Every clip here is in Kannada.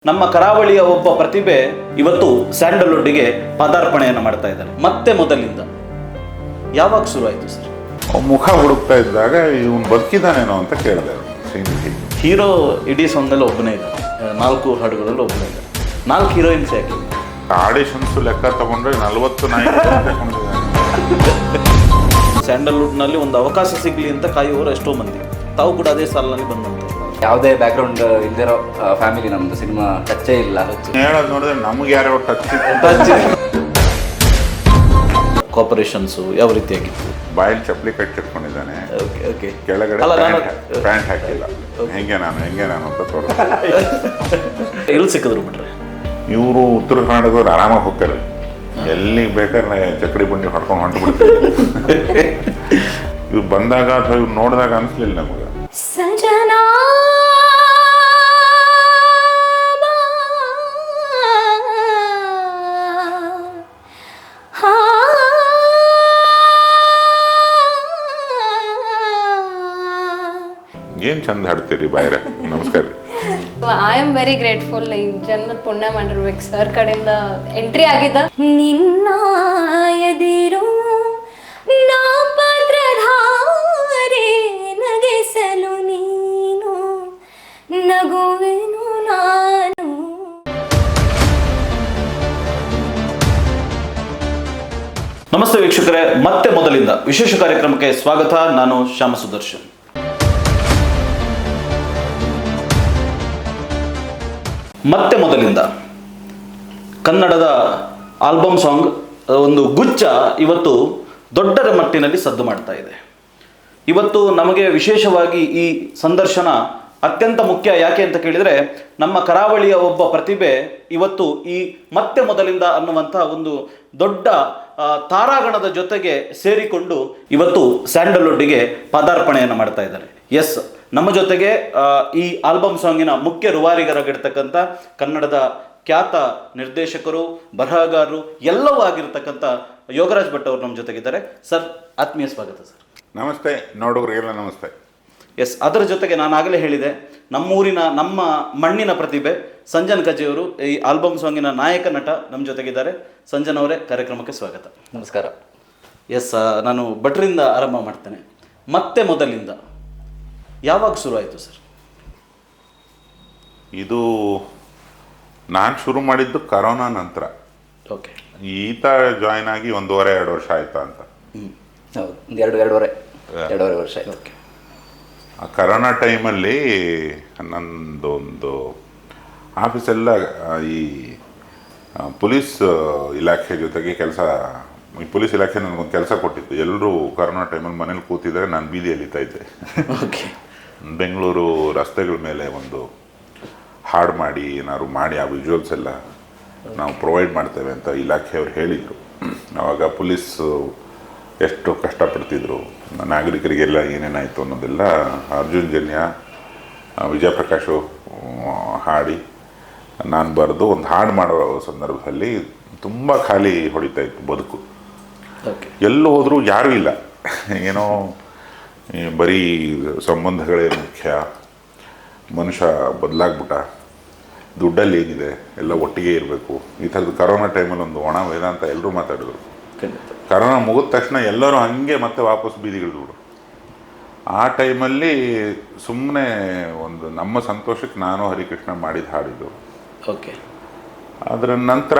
ನಮ್ಮ ಕರಾವಳಿಯ ಒಬ್ಬ ಪ್ರತಿಭೆ ಇವತ್ತು ಸ್ಯಾಂಡಲ್ವುಡ್ಗೆ ಪದಾರ್ಪಣೆಯನ್ನು ಮಾಡ್ತಾ ಇದ್ದಾರೆ ಮತ್ತೆ ಮೊದಲಿಂದ. ಯಾವಾಗ ಶುರು ಆಯಿತು ಸರ್? ಮುಖ ಹುಡುಕ್ತಾ ಇದ್ದಾಗ ಇವನು ಬದುಕಿದ್ದಾನೇನೋ ಅಂತ ಕೇಳಿದೆ. ಹೀರೋ ಇಡೀ ಸಾಂಗಲ್ಲಿ ಒಬ್ಬನೇ ಇದ್ದಾರೆ, 4 ಹಾಡುಗಳಲ್ಲಿ ಒಬ್ಬನೇ ಇದ್ದಾರೆ. 4 ಹೀರೋಯಿನ್ಸ್ ಯಾಕೆ? ಆಡಿಷನ್ಸ್ ಲೆಕ್ಕ ತಗೊಂಡ್ರೆ 40 ನಾಯಕರು. ಸ್ಯಾಂಡಲ್ವುಡ್ನಲ್ಲಿ ಒಂದು ಅವಕಾಶ ಸಿಗಲಿ ಅಂತ ಕಾಯುವವರು ಎಷ್ಟೋ ಮಂದಿ. ತಾವು ಕೂಡ ಅದೇ ಸಾಲಿನಲ್ಲಿ ಬಂದಂತ. ಯಾವುದೇ ಬ್ಯಾಕ್ಗ್ರೌಂಡ್ ಇಲ್ದಿರೋ ಫ್ಯಾಮಿಲಿ, ನಮ್ದು ಸಿನಿಮಾ ಟಚ್ಚೇ ಇಲ್ಲ. ಹೇಳೋದು ನೋಡಿದ್ರೆ ನಮ್ಗೆ ಯಾರೋ ಟಚ್ ಕೋಪರೇಷನ್ಸು ಯಾವ ರೀತಿಯಾಗಿತ್ತು? ಬಾಯಲ್ಲಿ ಚಪ್ಪಲಿ ಕಟ್ಟಿಟ್ಕೊಂಡಿದ್ದಾನೆ, ಓಕೆ ಕೆಳಗಡೆ ಪ್ಯಾಂಟ್ ಹಾಕಿಲ್ಲ. ಹೆಂಗೆ ನಾನು ಅಂತ ತೋರಿಸ. ಎಲ್ಲಿ ಸಿಕ್ಕಿದ್ರು ಬಿಟ್ರೆ ಇವರು ಉತ್ತರ ಕನ್ನಡದವ್ರು ಆರಾಮಾಗಿ ಹೋಗ್ತಾರೆ, ಎಲ್ಲಿಗೆ ಬೇಕಾದ್ರೆ ಚಕ್ಕಡಿ ಬಂಡಿ ಹೊಡ್ಕೊಂಡು ಹೊಂಟ್ಬಿಡ್ತಾರೆ. ಇವ್ರು ಬಂದಾಗ ಅಥವಾ ಇವ್ರು ನೋಡಿದಾಗ ಅನಿಸ್ಲಿಲ್ಲ ನಮಗೆ. ಸಜನಾ ಏನ್ ಚಂದ ಹಾಡ್ತೀರಿ ಬಾಯ್ರೆ. ನಮಸ್ಕಾರ. I am very grateful. ಈ ಜನ್ಮದ ಪುಣ್ಯ ಮಾಡಿರ್ಬೇಕು ಸರ್ ಕಡೆಯಿಂದ ಎಂಟ್ರಿ ಆಗಿದ್ದ. ನಿನ್ನ ಎದಿರು ನಾ ಪಾತ್ರಧಾರೆ ನಗಿಸಲು ನೀನು ನಗುವೆನು ನಾನು. ನಮಸ್ತೆ ವೀಕ್ಷಕರೇ, ಮತ್ತೆ ಮೊದಲಿಂದ ವಿಶೇಷ ಕಾರ್ಯಕ್ರಮಕ್ಕೆ ಸ್ವಾಗತ. ನಾನು ಶ್ಯಾಮ ಸುದರ್ಶನ್. ಮತ್ತೆ ಮೊದಲಿಂದ ಕನ್ನಡದ ಆಲ್ಬಮ್ ಸಾಂಗ್ ಒಂದು ಗುಚ್ಛ ಇವತ್ತು ದೊಡ್ಡ ಮಟ್ಟಿನಲ್ಲಿ ಸದ್ದು ಮಾಡ್ತಾ ಇದೆ. ಇವತ್ತು ನಮಗೆ ವಿಶೇಷವಾಗಿ ಈ ಸಂದರ್ಶನ ಅತ್ಯಂತ ಮುಖ್ಯ. ಯಾಕೆ ಅಂತ ಕೇಳಿದರೆ, ನಮ್ಮ ಕರಾವಳಿಯ ಒಬ್ಬ ಪ್ರತಿಭೆ ಇವತ್ತು ಈ ಮತ್ತೆ ಮೊದಲಿಂದ ಅನ್ನುವಂಥ ಒಂದು ದೊಡ್ಡ ತಾರಾಗಣದ ಜೊತೆಗೆ ಸೇರಿಕೊಂಡು ಇವತ್ತು ಸ್ಯಾಂಡಲ್ವುಡ್ಗೆ ಪದಾರ್ಪಣೆಯನ್ನು ಮಾಡ್ತಾ ಇದ್ದಾರೆ. ಎಸ್, ನಮ್ಮ ಜೊತೆಗೆ ಈ ಆಲ್ಬಮ್ ಸಾಂಗಿನ ಮುಖ್ಯ ರೂವಾರಿಗರಾಗಿರ್ತಕ್ಕಂಥ ಕನ್ನಡದ ಖ್ಯಾತ ನಿರ್ದೇಶಕರು, ಬರಹಗಾರರು ಎಲ್ಲವೂ ಆಗಿರ್ತಕ್ಕಂಥ ಯೋಗರಾಜ್ ಭಟ್ ಅವರು ನಮ್ಮ ಜೊತೆಗಿದ್ದಾರೆ. ಸರ್, ಆತ್ಮೀಯ ಸ್ವಾಗತ ಸರ್. ನಮಸ್ತೆ ನೋಡುಗರಿಗೆಲ್ಲ ನಮಸ್ತೆ. ಎಸ್, ಅದರ ಜೊತೆಗೆ ನಾನು ಆಗಲೇ ಹೇಳಿದೆ, ನಮ್ಮೂರಿನ ನಮ್ಮ ಮಣ್ಣಿನ ಪ್ರತಿಭೆ ಸಂಜನ್ ಕಜೆಯವರು, ಈ ಆಲ್ಬಮ್ ಸಾಂಗಿನ ನಾಯಕ ನಟ ನಮ್ಮ ಜೊತೆಗಿದ್ದಾರೆ. ಸಂಜನ್ ಅವರೇ, ಕಾರ್ಯಕ್ರಮಕ್ಕೆ ಸ್ವಾಗತ. ನಮಸ್ಕಾರ. ಎಸ್, ನಾನು ಭಟ್ರಿಂದ ಆರಂಭ ಮಾಡ್ತೇನೆ. ಮತ್ತೆ ಮೊದಲಿಂದ ಯಾವಾಗ ಶುರು ಆಯಿತು ಸರ್? ಇದು ನಾನು ಶುರು ಮಾಡಿದ್ದು ಕರೋನಾ ನಂತರ. ಓಕೆ. ಈತ ಜಾಯ್ನ್ ಆಗಿ 1.5-2 ವರ್ಷ ಆಯ್ತಾ ಅಂತ. ಹೌದು, ಎರಡೂವರೆ ವರ್ಷ ಆಯ್ತು. ಓಕೆ. ಆ ಕರೋನಾ ಟೈಮಲ್ಲಿ ನನ್ನದೊಂದು ಆಫೀಸೆಲ್ಲ ಈ ಪೊಲೀಸ್ ಇಲಾಖೆ ಜೊತೆಗೆ ಈ ಪೊಲೀಸ್ ಇಲಾಖೆ ನನಗೊಂದು ಕೆಲಸ ಕೊಟ್ಟಿತ್ತು. ಎಲ್ಲರೂ ಕರೋನಾ ಟೈಮಲ್ಲಿ ಮನೇಲಿ ಕೂತಿದ್ರೆ ನಾನು ಬೀದಿಯಲ್ಲಿ ಇದ್ದೆ. ಓಕೆ. ಬೆಂಗಳೂರು ರಸ್ತೆಗಳ ಮೇಲೆ ಒಂದು ಹಾಡು ಮಾಡಿ ಏನಾದ್ರು ಮಾಡಿ ಆ ವಿಜುವಲ್ಸ್ ಎಲ್ಲ ನಾವು ಪ್ರೊವೈಡ್ ಮಾಡ್ತೇವೆ ಅಂತ ಇಲಾಖೆಯವರು ಹೇಳಿದರು. ಆವಾಗ ಪೊಲೀಸು ಎಷ್ಟು ಕಷ್ಟಪಡ್ತಿದ್ರು, ನಾಗರಿಕರಿಗೆಲ್ಲ ಏನೇನಾಯಿತು ಅನ್ನೋದೆಲ್ಲ ಅರ್ಜುನ್ ಜನ್ಯ, ವಿಜಯಪ್ರಕಾಶು ಹಾಡಿ ನಾನು ಬರೆದು ಒಂದು ಹಾಡು ಮಾಡೋ ಸಂದರ್ಭದಲ್ಲಿ ತುಂಬ ಖಾಲಿ ಹೊಡಿತಾ ಇತ್ತು ಬದುಕು. ಎಲ್ಲೂ ಹೋದರೂ ಯಾರೂ ಇಲ್ಲ, ಏನೋ ಬರೀ ಸಂಬಂಧಗಳೇ ಮುಖ್ಯ, ಮನುಷ್ಯ ಬದಲಾಗ್ಬಿಟ್ಟ, ದುಡ್ಡಲ್ಲಿ ಏನಿದೆ, ಎಲ್ಲ ಒಟ್ಟಿಗೆ ಇರಬೇಕು. ಈ ಥರದ್ದು ಕರೋನಾ ಟೈಮಲ್ಲಿ ಒಂದು ಒಣ ವೇದಾಂತ ಎಲ್ಲರೂ ಮಾತಾಡಿದ್ರು. ಕರೋನಾ ಮುಗಿದ ತಕ್ಷಣ ಎಲ್ಲರೂ ಹಾಗೆ ಮತ್ತೆ ವಾಪಸ್ ಬೀದಿಗಿಳಿದ್ಬಿಡು. ಆ ಟೈಮಲ್ಲಿ ಸುಮ್ಮನೆ ಒಂದು ನಮ್ಮ ಸಂತೋಷಕ್ಕೆ ನಾನು ಹರಿಕೃಷ್ಣ ಮಾಡಿದ ಹಾಡಿದ್ದು. ಓಕೆ. ಅದರ ನಂತರ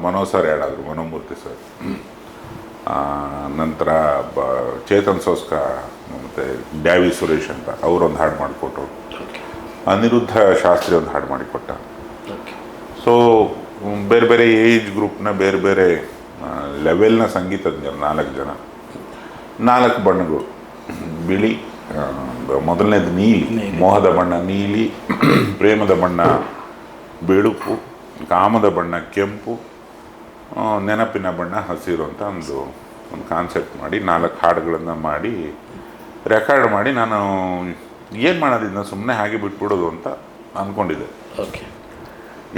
ಮನೋಜ್ ಸರ್ ಹೇಳಾದರು, ಮನೋಮೂರ್ತಿ ಸರ್, ನಂತರ ಚೇತನ್ ಸೋಸ್ಕ ಮತ್ತು ಡ್ಯಾವಿ ಸುರೇಶ್ ಅಂತ ಅವರೊಂದು ಹಾಡು ಮಾಡಿಕೊಟ್ರು. ಅನಿರುದ್ಧ ಶಾಸ್ತ್ರಿ ಒಂದು ಹಾಡು ಮಾಡಿಕೊಟ್ಟ. ಸೊ ಬೇರೆ ಬೇರೆ ಏಜ್ ಗ್ರೂಪ್ನ ಬೇರೆ ಬೇರೆ ಲೆವೆಲ್ನ ಸಂಗೀತಜ್ಞರು 4 ಜನ, 4 ಬಣ್ಣಗಳು. ಬಿಳಿ, ಮೊದಲನೇದು ನೀಲಿ, ಮೋಹದ ಬಣ್ಣ ನೀಲಿ, ಪ್ರೇಮದ ಬಣ್ಣ ಬೆಳುಪು, ಕಾಮದ ಬಣ್ಣ ಕೆಂಪು, ನೆನಪಿನ ಬಣ್ಣ ಹಸಿರು ಅಂತ ಒಂದು ಕಾನ್ಸೆಪ್ಟ್ ಮಾಡಿ 4 ಹಾಡುಗಳನ್ನು ಮಾಡಿ ರೆಕಾರ್ಡ್ ಮಾಡಿ ನಾನು ಏನು ಮಾಡೋದಿಲ್ಲ, ಸುಮ್ಮನೆ ಹಾಗೆ ಬಿಟ್ಬಿಡೋದು ಅಂತ ಅಂದ್ಕೊಂಡಿದ್ದೆ. ಓಕೆ.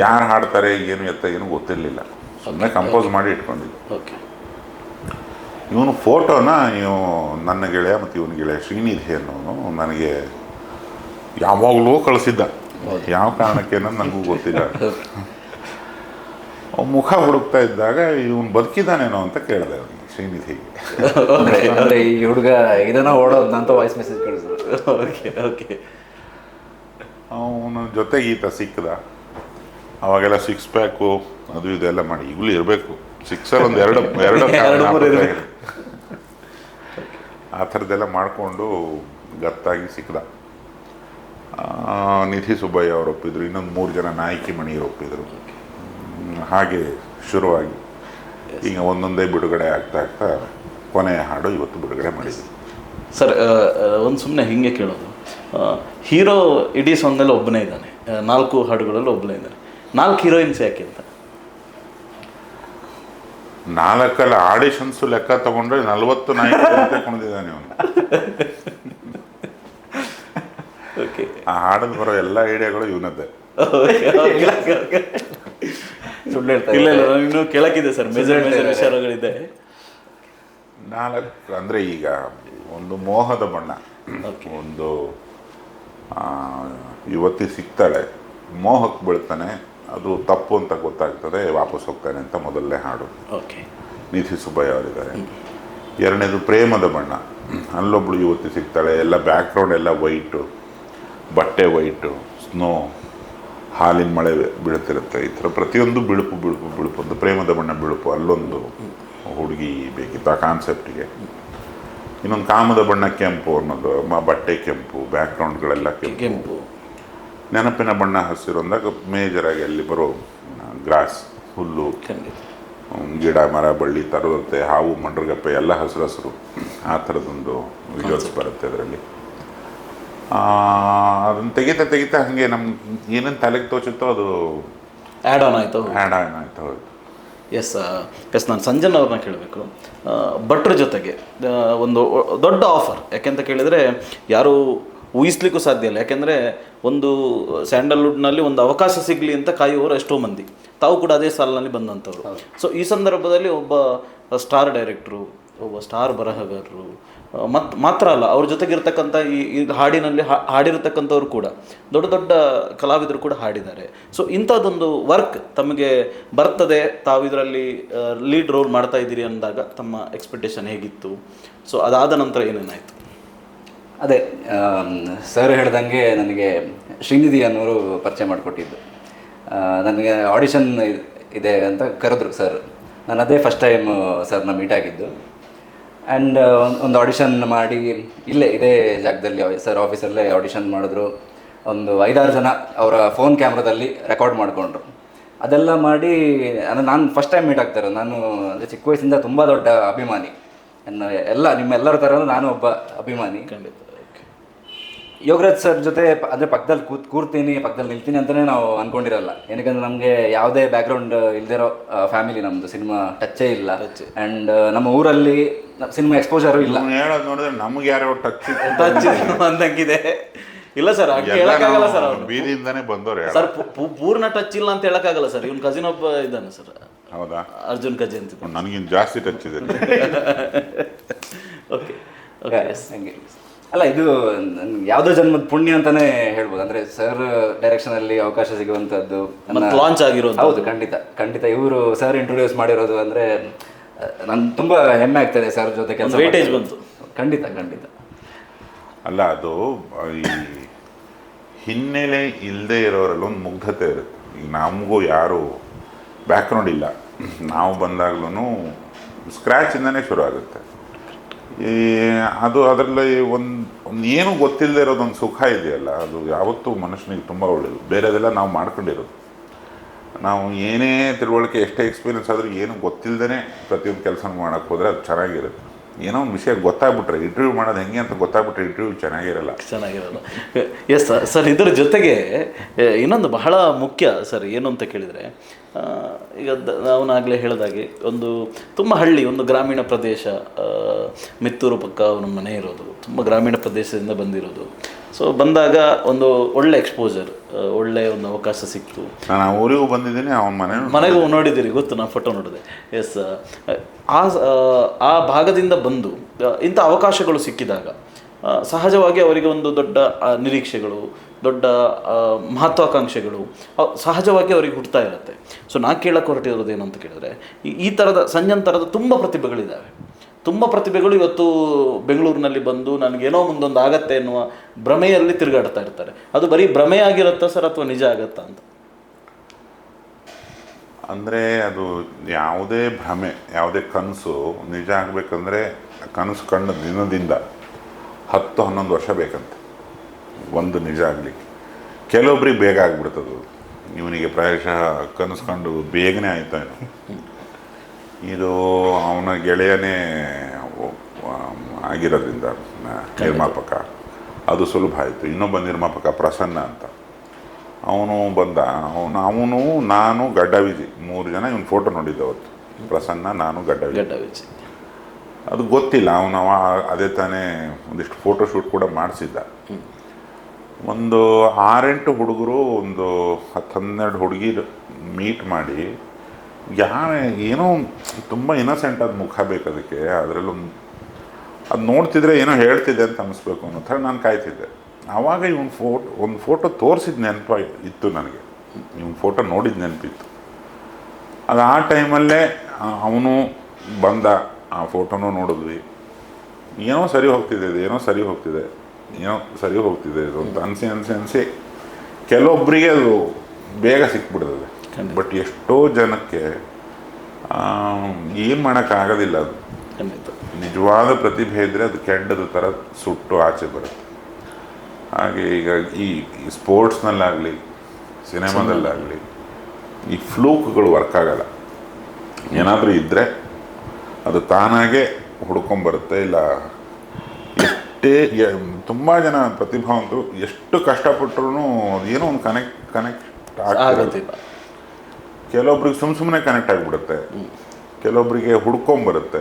ಯಾರು ಹಾಡ್ತಾರೆ ಏನು ಗೊತ್ತಿರಲಿಲ್ಲ, ಸುಮ್ಮನೆ ಕಂಪೋಸ್ ಮಾಡಿ ಇಟ್ಕೊಂಡಿದ್ದೆ. ಓಕೆ. ಇವನು ಫೋಟೋನ ನನ್ನ ಗೆಳೆಯ ಮತ್ತು ಇವನ ಗೆಳೆಯ ಶ್ರೀನಿಧಿ ಅನ್ನೋನು ನನಗೆ ಯಾವಾಗಲೂ ಕಳಿಸಿದ್ದ. ಯಾವ ಕಾರಣಕ್ಕೆ ಅನ್ನೋದು ನನಗೂ ಗೊತ್ತಿಲ್ಲ. ಅವ್ನ್ ಮುಖ ಹುಡುಕ್ತಾ ಇದ್ದಾಗ ಇವನು ಬದುಕಿದ್ದಾನೇನೋ ಅಂತ ಕೇಳಿದೆ ಅವನು ಶ್ರೀನಿಧಿಗೆ. ಅಂದರೆ ಈ ಹುಡುಗ ಇದನ್ನ ಓಡೋದು ಅಂತ ವಾಯ್ಸ್ ಮೆಸೇಜ್ ಕಳಿಸಿದ್ರು. Okay okay. ಅವನ ಜೊತೆಗೆ ಈತ ಸಿಕ್ಕದ. ಅವಾಗೆಲ್ಲ 6 ಪ್ಯಾಕು ಅದು ಇದೆಲ್ಲ ಮಾಡಿ ಈಗಲೂ ಇರಬೇಕು. 6 ಒಂದು ಎರಡು ಆ ಥರದ್ದೆಲ್ಲ ಮಾಡಿಕೊಂಡು ಗತ್ತಾಗಿ ಸಿಕ್ಕದ. ನಿಧಿ ಸುಬ್ಬಯ್ಯ ಅವರು ಒಪ್ಪಿದ್ರು, ಇನ್ನೊಂದು 3 ಜನ ನಾಯಕಿ ಮಣಿಯರು ಒಪ್ಪಿದ್ರು. ಹಾಗೆ ಶುರುವಾಗಿ ಈಗ ಒಂದೊಂದೇ ಬಿಡುಗಡೆ ಆಗ್ತಾ ಕೊನೆಯ ಹಾಡು ಇವತ್ತು ಬಿಡುಗಡೆ ಮಾಡಿದ್ವಿ. ಸರ್ ಒಂದು ಸುಮ್ಮನೆ ಹೀಗೆ ಕೇಳೋದು, ಹೀರೋ ಇಡೀ ಸಾಂಗಲ್ಲಿ ಒಬ್ಬನೇ ಇದ್ದಾನೆ, 4 ಹಾಡುಗಳಲ್ಲಿ ಒಬ್ಬನೇ ಇದ್ದಾನೆ, 4 ಹೀರೋಯಿನ್ಸ್ ಯಾಕೆ ಅಂತ? 4 ಆಡಿಷನ್ಸು ಲೆಕ್ಕ ತಗೊಂಡ್ರೆ 40 ನಾಯಕರು ತಗೊಂಡಿದ್ದಾನೆ ಅವನು. ಓಕೆ. ಆ ಹಾಡಲ್ಲಿ ಬರೋ ಎಲ್ಲ ಐಡಿಯಾಗಳು ಇವನದ್ದೇ. ಸುಳ್ಳು ಹೇಳ್ತಾ ಇಲ್ಲ ಇಲ್ಲ, ಇನ್ನೂ ಕೇಳಕ್ಕಿದೆ ಸರ್, ಮೇಜರ್ ವಿಚಾರಗಳಿದೆ. 4 ಅಂದರೆ ಈಗ ಒಂದು ಮೋಹದ ಬಣ್ಣ, ಒಂದು ಯುವತಿ ಸಿಗ್ತಾಳೆ, ಮೋಹಕ್ಕೆ ಬೀಳ್ತಾನೆ, ಅದು ತಪ್ಪು ಅಂತ ಗೊತ್ತಾಗ್ತದೆ, ವಾಪಸ್ ಹೋಗ್ತಾನೆ ಅಂತ ಮೊದಲನೇ ಹಾಡು. ಓಕೆ. ನಿಧಿ ಸುಬ್ಬಯ್ಯ ಅವರಿದ್ದಾರೆ. ಎರಡನೇದು ಪ್ರೇಮದ ಬಣ್ಣ, ಅಲ್ಲೊಬ್ಳು ಯುವತಿ ಸಿಗ್ತಾಳೆ, ಎಲ್ಲ ಬ್ಯಾಕ್ಗ್ರೌಂಡ್ ಎಲ್ಲ ವೈಟು, ಬಟ್ಟೆ ವೈಟು, ಸ್ನೋ, ಹಾಲಿನ ಮಳೆ ಬೀಳ್ತಿರುತ್ತೆ, ಈ ಥರ ಪ್ರತಿಯೊಂದು ಬಿಳುಪು ಬಿಳುಪು ಬಿಳುಪು, ಒಂದು ಪ್ರೇಮದ ಬಣ್ಣ ಬಿಳುಪು, ಅಲ್ಲೊಂದು ಹುಡುಗಿ ಬೇಕಿತ್ತು ಆ ಕಾನ್ಸೆಪ್ಟಿಗೆ. ಇನ್ನೊಂದು ಕಾಮದ ಬಣ್ಣ ಕೆಂಪು ಅನ್ನೋದು, ಬಟ್ಟೆ ಕೆಂಪು, ಬ್ಯಾಕ್ಗ್ರೌಂಡ್ಗಳೆಲ್ಲ ಕೆಂಪು. ನೆನಪಿನ ಬಣ್ಣ ಹಸಿರು ಅಂದಾಗ ಮೇಜರಾಗಿ ಅಲ್ಲಿ ಬರೋ ಗ್ರಾಸ್, ಹುಲ್ಲು, ಗಿಡ ಮರ ಬಳ್ಳಿ ತರದಂತೆ, ಹಾವು ಮಂಡ್ರಗಪ್ಪೆ ಎಲ್ಲ ಹಸಿರು ಹಸಿರು, ಆ ಥರದೊಂದು ವಿಜುವಲ್ಸ್ ಬರುತ್ತೆ ಅದರಲ್ಲಿ. ಅದನ್ನು ತೆಗಿತಾ ಹಾಗೆ ನಮ್ಗೆ ಏನೇನು ತಲೆಗೆ ತೋಚುತ್ತೋ ಅದು ಆ್ಯಡ್ ಆನ್ ಆಯಿತು. ಹೋಯ್ತು. ಎಸ್ ನಾನು ಸಂಜನ್ ಅವ್ರನ್ನ ಕೇಳಬೇಕು. ಭಟ್ರ ಜೊತೆಗೆ ಒಂದು ದೊಡ್ಡ ಆಫರ್, ಯಾಕೆಂತ ಕೇಳಿದರೆ ಯಾರು ಊಹಿಸ್ಲಿಕ್ಕೂ ಸಾಧ್ಯ ಇಲ್ಲ. ಯಾಕೆಂದರೆ ಒಂದು ಸ್ಯಾಂಡಲ್ವುಡ್ನಲ್ಲಿ ಒಂದು ಅವಕಾಶ ಸಿಗಲಿ ಅಂತ ಕಾಯುವವರು ಎಷ್ಟೋ ಮಂದಿ, ತಾವು ಕೂಡ ಅದೇ ಸಾಲಿನಲ್ಲಿ ಬಂದಂಥವ್ರು. ಸೊ ಈ ಸಂದರ್ಭದಲ್ಲಿ ಒಬ್ಬ ಸ್ಟಾರ್ ಡೈರೆಕ್ಟ್ರು, ಒಬ್ಬ ಸ್ಟಾರ್ ಬರಹಗಾರರು ಮಾತ್ರ ಅಲ್ಲ, ಅವ್ರ ಜೊತೆಗಿರ್ತಕ್ಕಂಥ ಈ ಹಾಡಿನಲ್ಲಿ ಹಾಡಿರ್ತಕ್ಕಂಥವ್ರು ಕೂಡ ದೊಡ್ಡ ದೊಡ್ಡ ಕಲಾವಿದರು ಕೂಡ ಹಾಡಿದ್ದಾರೆ. ಸೊ ಇಂಥದ್ದೊಂದು ವರ್ಕ್ ತಮಗೆ ಬರ್ತದೆ, ತಾವು ಇದರಲ್ಲಿ ಲೀಡ್ ರೋಲ್ ಮಾಡ್ತಾ ಇದ್ದೀರಿ ಅಂದಾಗ ತಮ್ಮ ಎಕ್ಸ್ಪೆಕ್ಟೇಷನ್ ಹೇಗಿತ್ತು? ಸೊ ಅದಾದ ನಂತರ ಏನೇನಾಯಿತು? ಅದೇ ಸರ್ ಹೇಳ್ದಂಗೆ ನನಗೆ ಶ್ರೀನಿಧಿ ಅನ್ನೋರು ಪರಿಚಯ ಮಾಡಿಕೊಟ್ಟಿದ್ದು. ನನಗೆ ಆಡಿಷನ್ ಇದೆ ಅಂತ ಕರೆದ್ರು ಸರ್. ನಾನು ಅದೇ ಫಸ್ಟ್ ಟೈಮ್ ಸರ್ನ ಮೀಟ್ ಆಗಿದ್ದು. ಆ್ಯಂಡ್ ಒಂದು ಆಡಿಷನ್ ಮಾಡಿ ಇದೇ ಜಾಗದಲ್ಲಿ ಸರ್ ಆಫೀಸಲ್ಲೇ ಆಡಿಷನ್ ಮಾಡಿದ್ರು. ಒಂದು 5-6 ಜನ ಅವರ ಫೋನ್ ಕ್ಯಾಮ್ರಾದಲ್ಲಿ ರೆಕಾರ್ಡ್ ಮಾಡಿಕೊಂಡ್ರು. ಅದೆಲ್ಲ ಮಾಡಿ ನಾನು ಫಸ್ಟ್ ಟೈಮ್ ಮೀಟ್ ಆಗ್ತಾರೆ. ನಾನು ಚಿಕ್ಕ ವಯಸ್ಸಿಂದ ತುಂಬ ದೊಡ್ಡ ಅಭಿಮಾನಿ, ನಿಮ್ಮೆಲ್ಲರ ಥರ ನಾನು ಒಬ್ಬ ಅಭಿಮಾನಿ. ಖಂಡಿತ. ಯೋಗರಾಜ್ ಸರ್ ಜೊತೆ ಅಂದರೆ ಪಕ್ಕದಲ್ಲಿ ಕೂರ್ತೀನಿ, ಪಕ್ಕದಲ್ಲಿ ನಿಲ್ತೀನಿ ಅಂತಲೇ ನಾವು ಅಂದ್ಕೊಂಡಿರಲ್ಲ. ಏನಕ್ಕಂದ್ರೆ ನಮಗೆ ಯಾವುದೇ ಬ್ಯಾಕ್ಗ್ರೌಂಡ್ ಇಲ್ದಿರೋ ಫ್ಯಾಮಿಲಿ, ನಮ್ಮದು ಸಿನಿಮಾ ಟಚ್ಚೇ ಇಲ್ಲ. ಆ್ಯಂಡ್ ನಮ್ಮ ಊರಲ್ಲಿ ಸಿನಿಮಾ ಎಕ್ಸ್ಪೋಜರು ಇಲ್ಲ. ಹೇಳೋದು ನೋಡಿದ್ರೆ ನಮ್ಗೆ ಯಾರೋ ಟಚ್ ಅಂದಂಗಿದೆ. ಇಲ್ಲ ಸರ್, ಹೇಳಕ್ಕಾಗಲ್ಲ ಸರ್, ಅವ್ರು ಬೀದಿಯಿಂದಾನೇ ಬಂದವ್ರೆ ಸರ್. ಪೂರ್ಣ ಟಚ್ ಇಲ್ಲ ಅಂತ ಹೇಳಕ್ಕಾಗಲ್ಲ ಸರ್. ಇವನ್ ಕಸಿನ್ ಒಬ್ಬ ಇದ್ದಾನೆ ಸರ್. ಹೌದಾ? ಅರ್ಜುನ್ ಕಜಿ ಅಂತ. ನನಗಿನ್ ಜಾಸ್ತಿ ಟಚ್ ಇದೆ. ಓಕೆ. ಹಂಗೆ ಅಲ್ಲ, ಇದು ಯಾವುದೋ ಜನ್ಮದ ಪುಣ್ಯ ಅಂತಾನೆ ಹೇಳ್ಬೋದು. ಅಂದರೆ ಸರ್ ಡೈರೆಕ್ಷನಲ್ಲಿ ಅವಕಾಶ ಸಿಗುವಂಥದ್ದು ಲಾಂಚ್ ಆಗಿರೋದು. ಹೌದು, ಖಂಡಿತ ಇವರು ಸರ್ ಇಂಟ್ರೊಡ್ಯೂಸ್ ಮಾಡಿರೋದು ಅಂದರೆ ನಾನು ತುಂಬ ಹೆಮ್ಮೆ ಆಗ್ತದೆ ಸರ್ ಜೊತೆ ಕೆಲಸ. ವೇಟೇಜ್ ಬಂತು. ಖಂಡಿತ. ಅಲ್ಲ, ಅದು ಈ ಹಿನ್ನೆಲೆ ಇಲ್ಲದೆ ಇರೋರೆಲ್ಲ ಒಂದು ಮುಗ್ಧತೆ ಇರುತ್ತೆ. ಈಗ ನಮಗೂ ಯಾರು ಬ್ಯಾಕ್ಗ್ರೌಂಡ್ ಇಲ್ಲ, ನಾವು ಬಂದಾಗ್ಲೂ ಸ್ಕ್ರ್ಯಾಚಿಂದನೇ ಶುರು ಆಗುತ್ತೆ. ಅದು ಅದರಲ್ಲಿ ಒಂದು ಏನೂ ಗೊತ್ತಿಲ್ಲದೆ ಇರೋದೊಂದು ಸುಖ ಇದೆಯಲ್ಲ, ಅದು ಯಾವತ್ತೂ ಮನುಷ್ಯನಿಗೆ ತುಂಬ ಒಳ್ಳೆಯದು. ಬೇರೆದೆಲ್ಲ ನಾವು ಮಾಡ್ಕೊಂಡಿರೋದು. ನಾವು ಏನೇ ತಿಳುವಳಿಕೆ, ಎಷ್ಟೇ ಎಕ್ಸ್ಪೀರಿಯನ್ಸ್ ಆದರೂ ಏನು ಗೊತ್ತಿಲ್ಲದೇ ಪ್ರತಿಯೊಂದು ಕೆಲಸ ಮಾಡೋಕ್ಕೆ ಹೋದರೆ ಅದು ಚೆನ್ನಾಗಿರುತ್ತೆ. ಏನೋ ಒಂದು ವಿಷಯ ಗೊತ್ತಾಗ್ಬಿಟ್ರೆ, ಇಂಟರ್ವ್ಯೂ ಮಾಡೋದು ಹೆಂಗೆ ಅಂತ ಗೊತ್ತಾಗ್ಬಿಟ್ರೆ ಇಂಟರ್ವ್ಯೂ ಚೆನ್ನಾಗಿರಲ್ಲ. Yes sir. ಇದರ ಜೊತೆಗೆ ಇನ್ನೊಂದು ಬಹಳ ಮುಖ್ಯ ಸರ್, ಏನು ಅಂತ ಕೇಳಿದರೆ, ಈಗ ಅವನಾಗಲೇ ಹೇಳಿದಾಗೆ ಒಂದು ತುಂಬ ಹಳ್ಳಿ, ಒಂದು ಗ್ರಾಮೀಣ ಪ್ರದೇಶ, ಮಿತ್ತೂರು ಪಕ್ಕ ಅವನ ಮನೆ ಇರೋದು, ತುಂಬ ಗ್ರಾಮೀಣ ಪ್ರದೇಶದಿಂದ ಬಂದಿರೋದು. ಸೊ ಬಂದಾಗ ಒಂದು ಒಳ್ಳೆ ಎಕ್ಸ್ಪೋಜರ್, ಒಳ್ಳೆ ಒಂದು ಅವಕಾಶ ಸಿಕ್ತು. ನಾನು ಆ ಊರಿಗೂ ಬಂದಿದ್ದೀನಿ, ಅವನ ಮನೆಗೂ ನೋಡಿದ್ದೀರಿ, ಗೊತ್ತು, ನಾನು ಫೋಟೋ ನೋಡಿದೆ. ಎಸ್, ಆ ಭಾಗದಿಂದ ಬಂದು ಇಂಥ ಅವಕಾಶಗಳು ಸಿಕ್ಕಿದಾಗ ಸಹಜವಾಗಿ ಅವರಿಗೆ ಒಂದು ದೊಡ್ಡ ನಿರೀಕ್ಷೆಗಳು, ದೊಡ್ಡ ಮಹತ್ವಾಕಾಂಕ್ಷೆಗಳು ಸಹಜವಾಗಿ ಅವರಿಗೆ ಹುಡ್ತಾ ಇರುತ್ತೆ. ಸೊ ನಾ ಕೇಳಕ್ಕೆ ಹೊರಟಿರೋದು ಏನು ಅಂತ ಕೇಳಿದ್ರೆ, ಈ ಥರದ ಸಂಜನ್ ಥರದ ತುಂಬ ಪ್ರತಿಭೆಗಳಿದ್ದಾವೆ. ತುಂಬ ಪ್ರತಿಭೆಗಳು ಇವತ್ತು ಬೆಂಗಳೂರಿನಲ್ಲಿ ಬಂದು ನನಗೇನೋ ಮುಂದೊಂದು ಆಗತ್ತೆ ಎನ್ನುವ ಭ್ರಮೆಯಲ್ಲಿ ತಿರುಗಾಡ್ತಾ ಇರ್ತಾರೆ. ಅದು ಬರೀ ಭ್ರಮೆ ಆಗಿರುತ್ತಾ ಸರ್ ಅಥವಾ ನಿಜ ಆಗತ್ತಾ ಅಂತ? ಅಂದರೆ ಅದು ಯಾವುದೇ ಭ್ರಮೆ, ಯಾವುದೇ ಕನಸು ನಿಜ ಆಗಬೇಕಂದ್ರೆ ಕನಸು ಕಂಡ ದಿನದಿಂದ 10-11 ವರ್ಷ ಬೇಕಂತೆ ಒಂದು ನಿಜ ಆಗಲಿಕ್ಕೆ. ಕೆಲವೊಬ್ರಿಗೆ ಬೇಗ ಆಗ್ಬಿಡ್ತದೆ. ಇವನಿಗೆ ಪ್ರಾಯಶಃ ಕನಸು ಕಂಡು ಬೇಗನೆ ಆಯ್ತಾ ಏನೋ. ಇದು ಅವನ ಗೆಳೆಯನೇ ಆಗಿರೋದ್ರಿಂದ ನಿರ್ಮಾಪಕ, ಅದು ಸುಲಭ ಆಯಿತು. ಇನ್ನೊಬ್ಬ ನಿರ್ಮಾಪಕ ಪ್ರಸನ್ನ ಅಂತ, ಅವನು ಬಂದ. ಅವನು ನಾನು ಗಡ್ಡ ವಿಜಿ 3 ಜನ ಇವನು ಫೋಟೋ ನೋಡಿದ್ದೆ ಅವತ್ತು. ಪ್ರಸನ್ನ, ನಾನು ಗಡ್ಡ ವಿಜಿ. ಅದು ಗೊತ್ತಿಲ್ಲ, ಅವನು ಅದೇ ತಾನೇ ಒಂದಿಷ್ಟು ಫೋಟೋ ಶೂಟ್ ಕೂಡ ಮಾಡಿಸಿದ್ದ. ಒಂದು 6-8 ಹುಡುಗರು, ಒಂದು 10-12 ಹುಡುಗಿರು ಮೀಟ್ ಮಾಡಿ, ಏನೋ ತುಂಬ ಇನ್ನಸೆಂಟ್ ಆದ ಮುಖ ಬೇಕು ಅದಕ್ಕೆ. ಅದರಲ್ಲೊಂದು ಅದು ನೋಡ್ತಿದ್ರೆ ಏನೋ ಹೇಳ್ತಿದ್ದೆ ಅಂತ ಅನ್ನಿಸ್ಬೇಕು ಅನ್ನೋ ಥರ ನಾನು ಕಾಯ್ತಿದ್ದೆ. ಆವಾಗ ಒಂದು ಫೋಟೋ ತೋರಿಸಿದ ನೆನಪ ಇತ್ತು ನನಗೆ, ಇವನು ಫೋಟೋ ನೋಡಿದ ನೆನಪಿತ್ತು. ಅದು ಆ ಟೈಮಲ್ಲೇ ಅವನು ಬಂದ, ಆ ಫೋಟೋನೂ ನೋಡಿದ್ವಿ. ಏನೋ ಸರಿ ಹೋಗ್ತಿದೆ ಇದು ಅಂತ ಅನಿಸಿ ಕೆಲವೊಬ್ಬರಿಗೆ ಅದು ಬೇಗ ಸಿಕ್ಬಿಡ್ತದೆ. ಬಟ್ ಎಷ್ಟೋ ಜನಕ್ಕೆ ಏನು ಮಾಡೋಕ್ಕಾಗೋದಿಲ್ಲ. ಅದು ನಿಜವಾದ ಪ್ರತಿಭೆ ಇದ್ದರೆ ಅದು ಕೆಂಡದ ಥರ ಸುಟ್ಟು ಆಚೆ ಬರುತ್ತೆ. ಹಾಗೆ ಈಗ ಈ ಸ್ಪೋರ್ಟ್ಸ್ನಲ್ಲಾಗಲಿ ಸಿನಿಮಾದಲ್ಲಾಗಲಿ ಈ ಫ್ಲೂಕ್ಗಳು ವರ್ಕ್ ಆಗಲ್ಲ. ಏನಾದರೂ ಇದ್ದರೆ ಅದು ತಾನಾಗೆ ಹುಡ್ಕೊಂಬರುತ್ತೆ. ಇಲ್ಲ ಎಷ್ಟೇ ತುಂಬ ಜನ ಪ್ರತಿಭಾವಂತರು ಎಷ್ಟು ಕಷ್ಟಪಟ್ಟರು ಏನೋ ಒಂದು ಕನೆಕ್ಟ್ ಆಗೋದಿಲ್ಲ. ಕೆಲವೊಬ್ರಿಗೆ ಸುಮ್ಮನೆ ಕನೆಕ್ಟ್ ಆಗಿಬಿಡುತ್ತೆ, ಕೆಲವೊಬ್ಬರಿಗೆ ಹುಡ್ಕೊಂಬರುತ್ತೆ.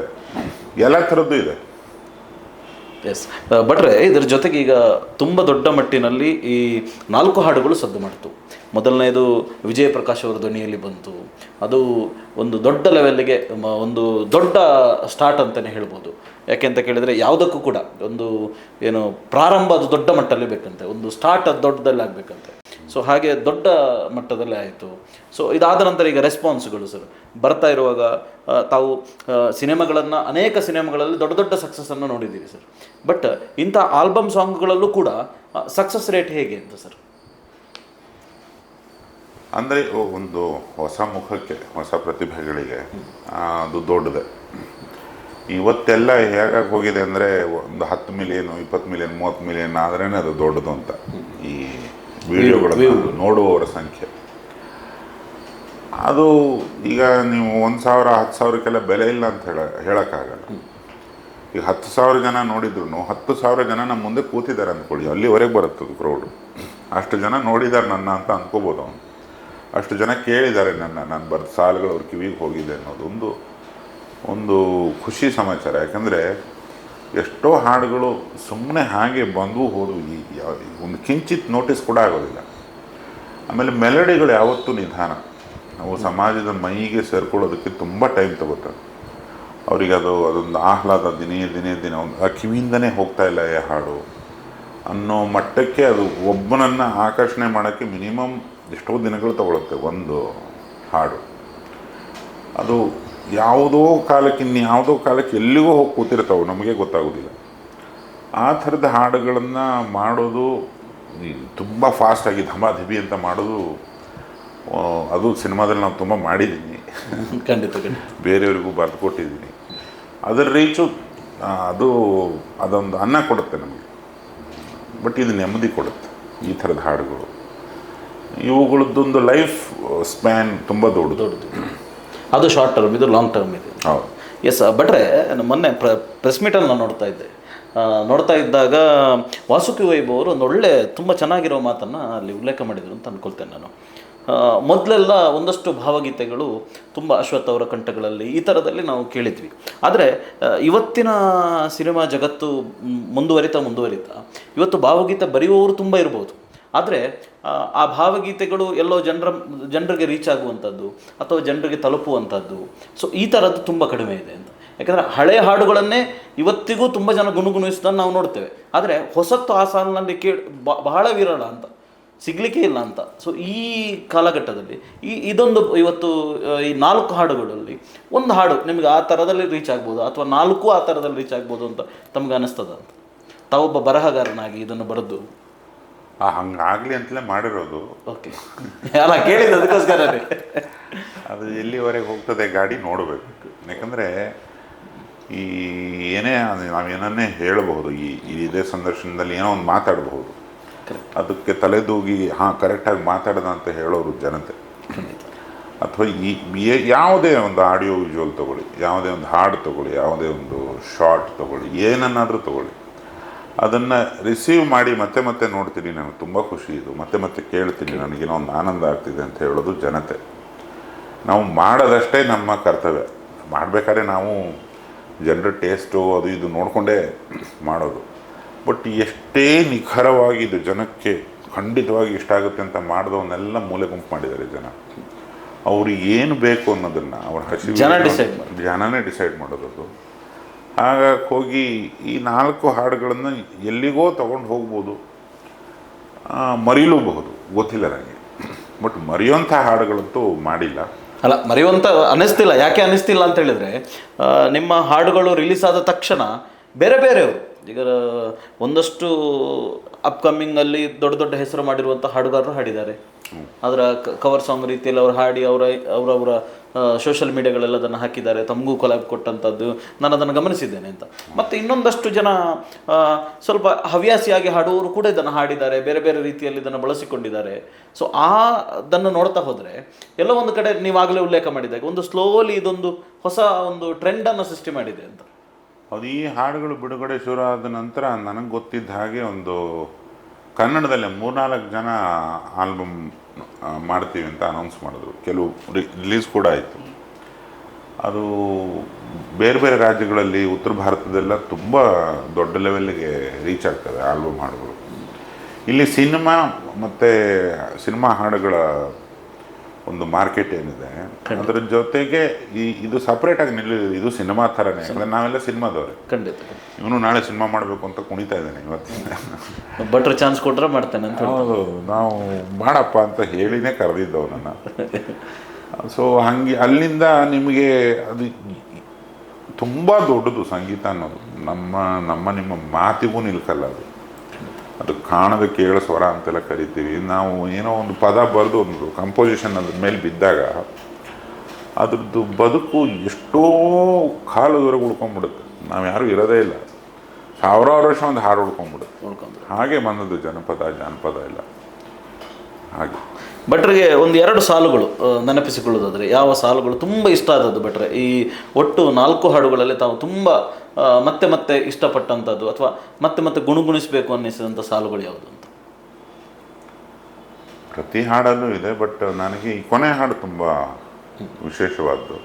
ಎಲ್ಲ ಥರದ್ದು ಇದೆ. ಎಸ್ ಬಟ್ರೆ ಇದರ ಜೊತೆಗೆ ಈಗ ತುಂಬ ದೊಡ್ಡ ಮಟ್ಟಿನಲ್ಲಿ ಈ 4 ಹಾಡುಗಳು ಸದ್ದು ಮಾಡ್ತು. ಮೊದಲನೇದು ವಿಜಯ ಪ್ರಕಾಶ್ ಅವರ ಧ್ವನಿಯಲ್ಲಿ ಬಂತು. ಅದು ಒಂದು ದೊಡ್ಡ ಲೆವೆಲ್ಗೆ ಒಂದು ದೊಡ್ಡ ಸ್ಟಾರ್ಟ್ ಅಂತಲೇ ಹೇಳ್ಬೋದು. ಯಾಕೆಂತ ಕೇಳಿದರೆ ಯಾವುದಕ್ಕೂ ಕೂಡ ಒಂದು ಏನು ಪ್ರಾರಂಭ ಅದು ದೊಡ್ಡ ಮಟ್ಟದಲ್ಲಿ ಬೇಕಂತೆ, ಒಂದು ಸ್ಟಾರ್ಟ್ ಅದು ದೊಡ್ಡದಲ್ಲಿ ಆಗಬೇಕಂತೆ. ಸೊ ಹಾಗೆ ದೊಡ್ಡ ಮಟ್ಟದಲ್ಲೇ ಆಯಿತು. ಸೊ ಇದಾದ ನಂತರ ಈಗ ರೆಸ್ಪಾನ್ಸ್ಗಳು ಸರ್ ಬರ್ತಾ ಇರುವಾಗ ತಾವು ಸಿನಿಮಾಗಳನ್ನು ಅನೇಕ ಸಿನಿಮಾಗಳಲ್ಲಿ ದೊಡ್ಡ ದೊಡ್ಡ ಸಕ್ಸಸ್ಸನ್ನು ನೋಡಿದ್ದೀರಿ ಸರ್. ಬಟ್ ಇಂಥ ಆಲ್ಬಮ್ ಸಾಂಗ್ಗಳಲ್ಲೂ ಕೂಡ ಸಕ್ಸಸ್ ರೇಟ್ ಹೇಗೆ ಅಂತ ಸರ್? ಅಂದರೆ ಒಂದು ಹೊಸ ಮುಖಕ್ಕೆ, ಹೊಸ ಪ್ರತಿಭೆಗಳಿಗೆ ಅದು ದೊಡ್ಡದೆ. ಇವತ್ತೆಲ್ಲ ಹೇಗಾಗಿ ಹೋಗಿದೆ ಅಂದರೆ ಒಂದು 10 ಮಿಲಿಯನ್, 20 ಮಿಲಿಯನ್, 30 ಮಿಲಿಯನ್ ಆದ್ರೇ ಅದು ದೊಡ್ಡದು ಅಂತ ಈ ವಿಡಿಯೋಗಳನ್ನು ನೋಡುವವರ ಸಂಖ್ಯೆ. ಅದು ಈಗ ನೀವು 1,000 10,000ಕ್ಕೆಲ್ಲ ಬೆಲೆ ಇಲ್ಲ ಅಂತ ಹೇಳೋಕ್ಕಾಗಲ್ಲ. ಈಗ 10,000 ಜನ ನೋಡಿದ್ರು 10,000 ಜನ ನಮ್ಮ ಮುಂದೆ ಕೂತಿದ್ದಾರೆ ಅಂದ್ಕೊಳ್ಳಿ, ಅಲ್ಲಿವರೆಗೆ ಬರುತ್ತದು ಕ್ರೌಡು. ಅಷ್ಟು ಜನ ನೋಡಿದ್ದಾರೆ ನನ್ನ ಅಂತ ಅಂದ್ಕೋಬೋದು ಅವನು. ಅಷ್ಟು ಜನ ಕೇಳಿದ್ದಾರೆ ನಾನು ಬರೆದ ಸಾಲುಗಳು ಅವ್ರ ಕಿವಿಗೆ ಹೋಗಿದೆ ಅನ್ನೋದು ಒಂದು ಖುಷಿ ಸಮಾಚಾರ. ಯಾಕಂದರೆ ಎಷ್ಟೋ ಹಾಡುಗಳು ಸುಮ್ಮನೆ ಹಾಗೆ ಬಂದು ಹೋದವು, ಒಂದು ಕಿಂಚಿತ್ ನೋಟಿಸ್ ಕೂಡ ಆಗೋದಿಲ್ಲ. ಆಮೇಲೆ ಮೆಲಡಿಗಳು ಯಾವತ್ತೂ ನಿಧಾನ, ನಾವು ಸಮಾಜದ ಮೈಗೆ ಸೇರ್ಕೊಳ್ಳೋದಕ್ಕೆ ತುಂಬ ಟೈಮ್ ತಗೋತಾರೆ. ಅವರಿಗೆ ಅದೊಂದು ಆಹ್ಲಾದ ದಿನೇ ಆ ಕಿವಿಯಿಂದನೇ ಹೋಗ್ತಾ ಇಲ್ಲ ಈ ಹಾಡು ಅನ್ನೋ ಮಟ್ಟಕ್ಕೆ ಅದು ಒಬ್ಬನನ್ನು ಆಕರ್ಷಣೆ ಮಾಡೋಕ್ಕೆ ಮಿನಿಮಮ್ ಎಷ್ಟೋ ದಿನಗಳು ತಗೊಳುತ್ತೆ ಒಂದು ಹಾಡು. ಅದು ಯಾವುದೋ ಕಾಲಕ್ಕೆ ಎಲ್ಲಿಗೋ ಹೋಗಿ ಕೂತಿರ್ತಾವೆ, ನಮಗೆ ಗೊತ್ತಾಗೋದಿಲ್ಲ. ಆ ಥರದ ಹಾಡುಗಳನ್ನು ಮಾಡೋದು ತುಂಬ ಫಾಸ್ಟಾಗಿ ಧಮಾಧಿಬಿ ಅಂತ ಮಾಡೋದು, ಅದು ಸಿನಿಮಾದಲ್ಲಿ ನಾವು ತುಂಬ ಮಾಡಿದ್ದೀನಿ. ಖಂಡಿತ ಬೇರೆಯವರಿಗೂ ಬರೆದು ಕೊಟ್ಟಿದ್ದೀನಿ. ಅದರ ರೀಚು ಅದೊಂದು ಅನ್ನ ಕೊಡುತ್ತೆ ನಮಗೆ. ಬಟ್ ಇದು ನೆಮ್ಮದಿ ಕೊಡುತ್ತೆ ಈ ಥರದ ಹಾಡುಗಳು. ಇವುಗಳದ್ದೊಂದು ಲೈಫ್ ಸ್ಪ್ಯಾನ್ ತುಂಬ ದೊಡ್ಡದು. ಅದು ಶಾರ್ಟ್ ಟರ್ಮ್, ಇದು ಲಾಂಗ್ ಟರ್ಮ್ ಇದೆ. ಹೌದು. ಎಸ್ ಬಟ್ರೆ ಮೊನ್ನೆ ಪ್ರೆಸ್ ಮೀಟಲ್ಲಿ ನಾನು ನೋಡ್ತಾ ಇದ್ದಾಗ ವಾಸುಕಿ ವೈಭವ್ ಅವರು ಒಂದು ಒಳ್ಳೆ ತುಂಬ ಚೆನ್ನಾಗಿರೋ ಮಾತನ್ನು ಅಲ್ಲಿ ಉಲ್ಲೇಖ ಮಾಡಿದರು ಅಂತ ಅಂದ್ಕೊಳ್ತೇನೆ ನಾನು. ಮೊದಲೆಲ್ಲ ಒಂದಷ್ಟು ಭಾವಗೀತೆಗಳು ತುಂಬ ಅಶ್ವಥ್ ಅವರ ಕಂಠಗಳಲ್ಲಿ ಈ ಥರದಲ್ಲಿ ನಾವು ಕೇಳಿದ್ವಿ. ಆದರೆ ಇವತ್ತಿನ ಸಿನಿಮಾ ಜಗತ್ತು ಮುಂದುವರಿತಾ ಇವತ್ತು ಭಾವಗೀತೆ ಬರೆಯುವವರು ತುಂಬ ಇರ್ಬೋದು. ಆದರೆ ಆ ಭಾವಗೀತೆಗಳು ಎಲ್ಲೋ ಜನರಿಗೆ ರೀಚ್ ಆಗುವಂಥದ್ದು ಅಥವಾ ಜನರಿಗೆ ತಲುಪುವಂಥದ್ದು, ಸೊ ಈ ಥರದ್ದು ತುಂಬ ಕಡಿಮೆ ಇದೆ ಅಂತ. ಯಾಕಂದರೆ ಹಳೆಯ ಹಾಡುಗಳನ್ನೇ ಇವತ್ತಿಗೂ ತುಂಬ ಜನ ಗುಣಗುಣಿಸೋದನ್ನು ನಾವು ನೋಡ್ತೇವೆ. ಆದರೆ ಹೊಸತ್ತು ಆ ಸಾಲಿನಲ್ಲಿ ಬಹಳ ವಿರಳ ಅಂತ. ಸಿಗಲಿಕ್ಕೆ ಇಲ್ಲ ಅಂತ. ಸೊ ಈ ಕಾಲಘಟ್ಟದಲ್ಲಿ ಇದೊಂದು ಇವತ್ತು ಈ 4 ಹಾಡುಗಳಲ್ಲಿ ಒಂದು ಹಾಡು ನಿಮಗೆ ಆ ಥರದಲ್ಲಿ ರೀಚ್ ಆಗ್ಬೋದು, ಅಥವಾ 4 ಆ ಥರದಲ್ಲಿ ರೀಚ್ ಆಗ್ಬೋದು ಅಂತ ತಮ್ಗೆ ಅನ್ನಿಸ್ತದ ಅಂತ? ತಾವೊಬ್ಬ ಬರಹಗಾರನಾಗಿ ಇದನ್ನು ಬರೆದು ಹಂಗಾಗಲಿ ಅಂತಲೇ ಮಾಡಿರೋದು. ಓಕೆ, ಅಲ್ಲ ಕೇಳಿದ್ದು ಅದಕ್ಕೋಸ್ಕರನೇ. ಅದು ಎಲ್ಲಿವರೆಗೆ ಹೋಗ್ತದೆ ಗಾಡಿ ನೋಡಬೇಕು. ಯಾಕಂದರೆ ಈ ಏನೇ ನಾವೇನನ್ನೇ ಹೇಳಬಹುದು, ಇದೇ ಸಂದರ್ಶನದಲ್ಲಿ ಏನೋ ಒಂದು ಮಾತಾಡಬಹುದು, ಅದಕ್ಕೆ ತಲೆದೂಗಿ ಹಾಂ ಕರೆಕ್ಟಾಗಿ ಮಾತಾಡ್ದ ಅಂತ ಹೇಳೋರು ಜನತೆ. ಅಥವಾ ಯಾವುದೇ ಒಂದು ಆಡಿಯೋ ವಿಜುವಲ್ ತೊಗೊಳ್ಳಿ, ಯಾವುದೇ ಒಂದು ಹಾಡು ತೊಗೊಳ್ಳಿ, ಯಾವುದೇ ಒಂದು ಶಾರ್ಟ್ ತೊಗೊಳ್ಳಿ, ಏನನ್ನಾದರೂ ತೊಗೊಳ್ಳಿ, ಅದನ್ನು ರಿಸೀವ್ ಮಾಡಿ ಮತ್ತೆ ಮತ್ತೆ ನೋಡ್ತೀನಿ, ನನಗೆ ತುಂಬ ಖುಷಿ ಇದು, ಮತ್ತೆ ಮತ್ತೆ ಕೇಳ್ತೀನಿ, ನನಗೇನೋ ಒಂದು ಆನಂದ ಆಗ್ತಿದೆ ಅಂತ ಹೇಳೋದು ಜನತೆ. ನಾವು ಮಾಡೋದಷ್ಟೇ ನಮ್ಮ ಕರ್ತವ್ಯ. ಮಾಡಬೇಕಾದ್ರೆ ನಾವು ಜನರ ಟೇಸ್ಟು ಅದು ಇದು ನೋಡಿಕೊಂಡೇ ಮಾಡೋದು. ಬಟ್ ಎಷ್ಟೇ ನಿಖರವಾಗಿ ಇದು ಜನಕ್ಕೆ ಖಂಡಿತವಾಗಿ ಇಷ್ಟ ಆಗುತ್ತೆ ಅಂತ ಮಾಡಿದವನ್ನೆಲ್ಲ ಮೂಲೆ ಗುಂಪು ಮಾಡಿದ್ದಾರೆ ಜನ. ಅವ್ರಿಗೆ ಏನು ಬೇಕು ಅನ್ನೋದನ್ನು ಅವ್ರ ಹಸಿವು ಜನನೇ ಡಿಸೈಡ್ ಮಾಡೋದು. ಹಾಗಾಗಿ ಹೋಗಿ ಈ 4 ಹಾಡುಗಳನ್ನು ಎಲ್ಲಿಗೋ ತೊಗೊಂಡು ಹೋಗ್ಬೋದು, ಮರೀಲೂಬಹುದು, ಗೊತ್ತಿಲ್ಲ ನನಗೆ. ಬಟ್ ಮರೆಯುವಂಥ ಹಾಡುಗಳಂತೂ ಮಾಡಿಲ್ಲ. ಅಲ್ಲ, ಮರೆಯುವಂಥ ಅನ್ನಿಸ್ತಿಲ್ಲ. ಯಾಕೆ ಅನ್ನಿಸ್ತಿಲ್ಲ ಅಂತ ಹೇಳಿದರೆ, ನಿಮ್ಮ ಹಾಡುಗಳು ರಿಲೀಸ್ ಆದ ತಕ್ಷಣ ಬೇರೆ ಬೇರೆಯವರು, ಈಗ ಒಂದಷ್ಟು ಅಪ್ಕಮಿಂಗಲ್ಲಿ ದೊಡ್ಡ ದೊಡ್ಡ ಹೆಸರು ಮಾಡಿರುವಂಥ ಹಾಡುಗಾರರು ಹಾಡಿದ್ದಾರೆ. ಅದರ ಕವರ್ ಸಾಂಗ್ ರೀತಿಯಲ್ಲಿ ಅವ್ರು ಹಾಡಿ ಅವರವರ ಸೋಷಿಯಲ್ ಮೀಡಿಯಾಗಳೆಲ್ಲ ಅದನ್ನು ಹಾಕಿದ್ದಾರೆ, ತಮಗೂ ಕೊಲಾಬ್ ಕೊಟ್ಟಂಥದ್ದು ನಾನು ಅದನ್ನು ಗಮನಿಸಿದ್ದೇನೆ ಅಂತ. ಮತ್ತು ಇನ್ನೊಂದಷ್ಟು ಜನ ಸ್ವಲ್ಪ ಹವ್ಯಾಸಿಯಾಗಿ ಹಾಡುವವರು ಕೂಡ ಇದನ್ನು ಹಾಡಿದ್ದಾರೆ, ಬೇರೆ ಬೇರೆ ರೀತಿಯಲ್ಲಿ ಇದನ್ನು ಬಳಸಿಕೊಂಡಿದ್ದಾರೆ. ಸೊ ಅದನ್ನು ನೋಡ್ತಾ ಹೋದರೆ ಎಲ್ಲೋ ಒಂದು ಕಡೆ ನೀವಾಗಲೇ ಉಲ್ಲೇಖ ಮಾಡಿದಾಗ ಒಂದು ಸ್ಲೋಲಿ ಇದೊಂದು ಹೊಸ ಒಂದು ಟ್ರೆಂಡನ್ನು ಸೃಷ್ಟಿ ಮಾಡಿದೆ ಅಂತ. ಅದು ಈ ಹಾಡುಗಳು ಬಿಡುಗಡೆ ಶುರು ಆದ ನಂತರ ನನಗೆ ಗೊತ್ತಿದ್ದ ಹಾಗೆ ಒಂದು ಕನ್ನಡದಲ್ಲೇ 3-4 ಜನ ಆಲ್ಬಮ್ ಮಾಡ್ತೀವಿ ಅಂತ ಅನೌನ್ಸ್ ಮಾಡಿದ್ರು. ಕೆಲವು ರಿಲೀಸ್ ಕೂಡ ಆಯಿತು. ಅದು ಬೇರೆ ಬೇರೆ ರಾಜ್ಯಗಳಲ್ಲಿ, ಉತ್ತರ ಭಾರತದೆಲ್ಲ ತುಂಬ ದೊಡ್ಡ ಲೆವೆಲ್ಗೆ ರೀಚ್ ಆಗ್ತದೆ ಆಲ್ಬಮ್ ಹಾಡುಗಳು. ಇಲ್ಲಿ ಸಿನಿಮಾ ಮತ್ತು ಸಿನಿಮಾ ಹಾಡುಗಳ ಒಂದು ಮಾರ್ಕೆಟ್ ಏನಿದೆ, ಅದರ ಜೊತೆಗೆ ಇದು ಸಪ್ರೇಟಾಗಿ ಇದು ಸಿನಿಮಾ ಥರನೇ. ಯಾಕಂದರೆ ನಾವೆಲ್ಲ ಸಿನಿಮಾದವ್ರೆ. ಖಂಡಿತ. ಇವನು ನಾಳೆ ಸಿನಿಮಾ ಮಾಡಬೇಕು ಅಂತ ಕುಣಿತಾ ಇದ್ದಾನೆ ಇವತ್ತಿನ. ಬಟ್ರ್ ಚಾನ್ಸ್ ಕೊಟ್ಟರೆ ಮಾಡ್ತೇನೆ ಅಂತ. ಹೌದು, ನಾವು ಮಾಡಪ್ಪ ಅಂತ ಹೇಳಿನೇ ಕರೆದಿದ್ದವು ನನ್ನ. ಸೊ ಹಾಗೆ ಅಲ್ಲಿಂದ ನಿಮಗೆ ಅದು ತುಂಬ ದೊಡ್ಡದು ಸಂಗೀತ ಅನ್ನೋದು. ನಿಮ್ಮ ಮಾತಿಗೂ ನಿಲ್ಕಲ್ಲ ಅದು ಕಾಣದ ಕೇಳ ಸ್ವರ ಅಂತೆಲ್ಲ ಕರಿತೀವಿ ನಾವು. ಏನೋ ಒಂದು ಪದ ಬರೆದು ಒಂದು ಕಂಪೋಸಿಷನ್ ಅದ್ರ ಮೇಲೆ ಬಿದ್ದಾಗ ಅದ್ರದ್ದು ಬದುಕು ಎಷ್ಟೋ ಕಾಲದವರೆಗೆ ಉಳ್ಕೊಂಡ್ಬಿಡುತ್ತೆ. ನಾವು ಯಾರೂ ಇರೋದೇ ಇಲ್ಲ, ಸಾವಿರಾರು ವರ್ಷ ಒಂದು ಹಾಡು ಉಳ್ಕೊಂಡ್ಬಿಡುತ್ತೆ. ಹಾಗೆ ಬಂದದ್ದು ಜಾನಪದ ಎಲ್ಲ ಹಾಗೆ. ಭಟ್ರಿಗೆ ಒಂದು 2 ಸಾಲುಗಳು ನೆನಪಿಸಿಕೊಳ್ಳೋದಾದರೆ ಯಾವ ಸಾಲುಗಳು ತುಂಬ ಇಷ್ಟ ಆದದ್ದು ಭಟ್ರೆ? ಈ ಒಟ್ಟು 4 ಹಾಡುಗಳಲ್ಲಿ ತಾವು ತುಂಬ ಮತ್ತೆ ಮತ್ತೆ ಇಷ್ಟಪಟ್ಟಂಥದ್ದು ಅಥವಾ ಮತ್ತೆ ಮತ್ತೆ ಗುಣಗುಣಿಸಬೇಕು ಅನ್ನಿಸಿದಂಥ ಸಾಲುಗಳು ಯಾವುದು ಅಂತ? ಪ್ರತಿ ಹಾಡಲ್ಲೂ ಇದೆ, ಬಟ್ ನನಗೆ ಈ ಕೊನೆ ಹಾಡು ತುಂಬ ವಿಶೇಷವಾದ್ದು.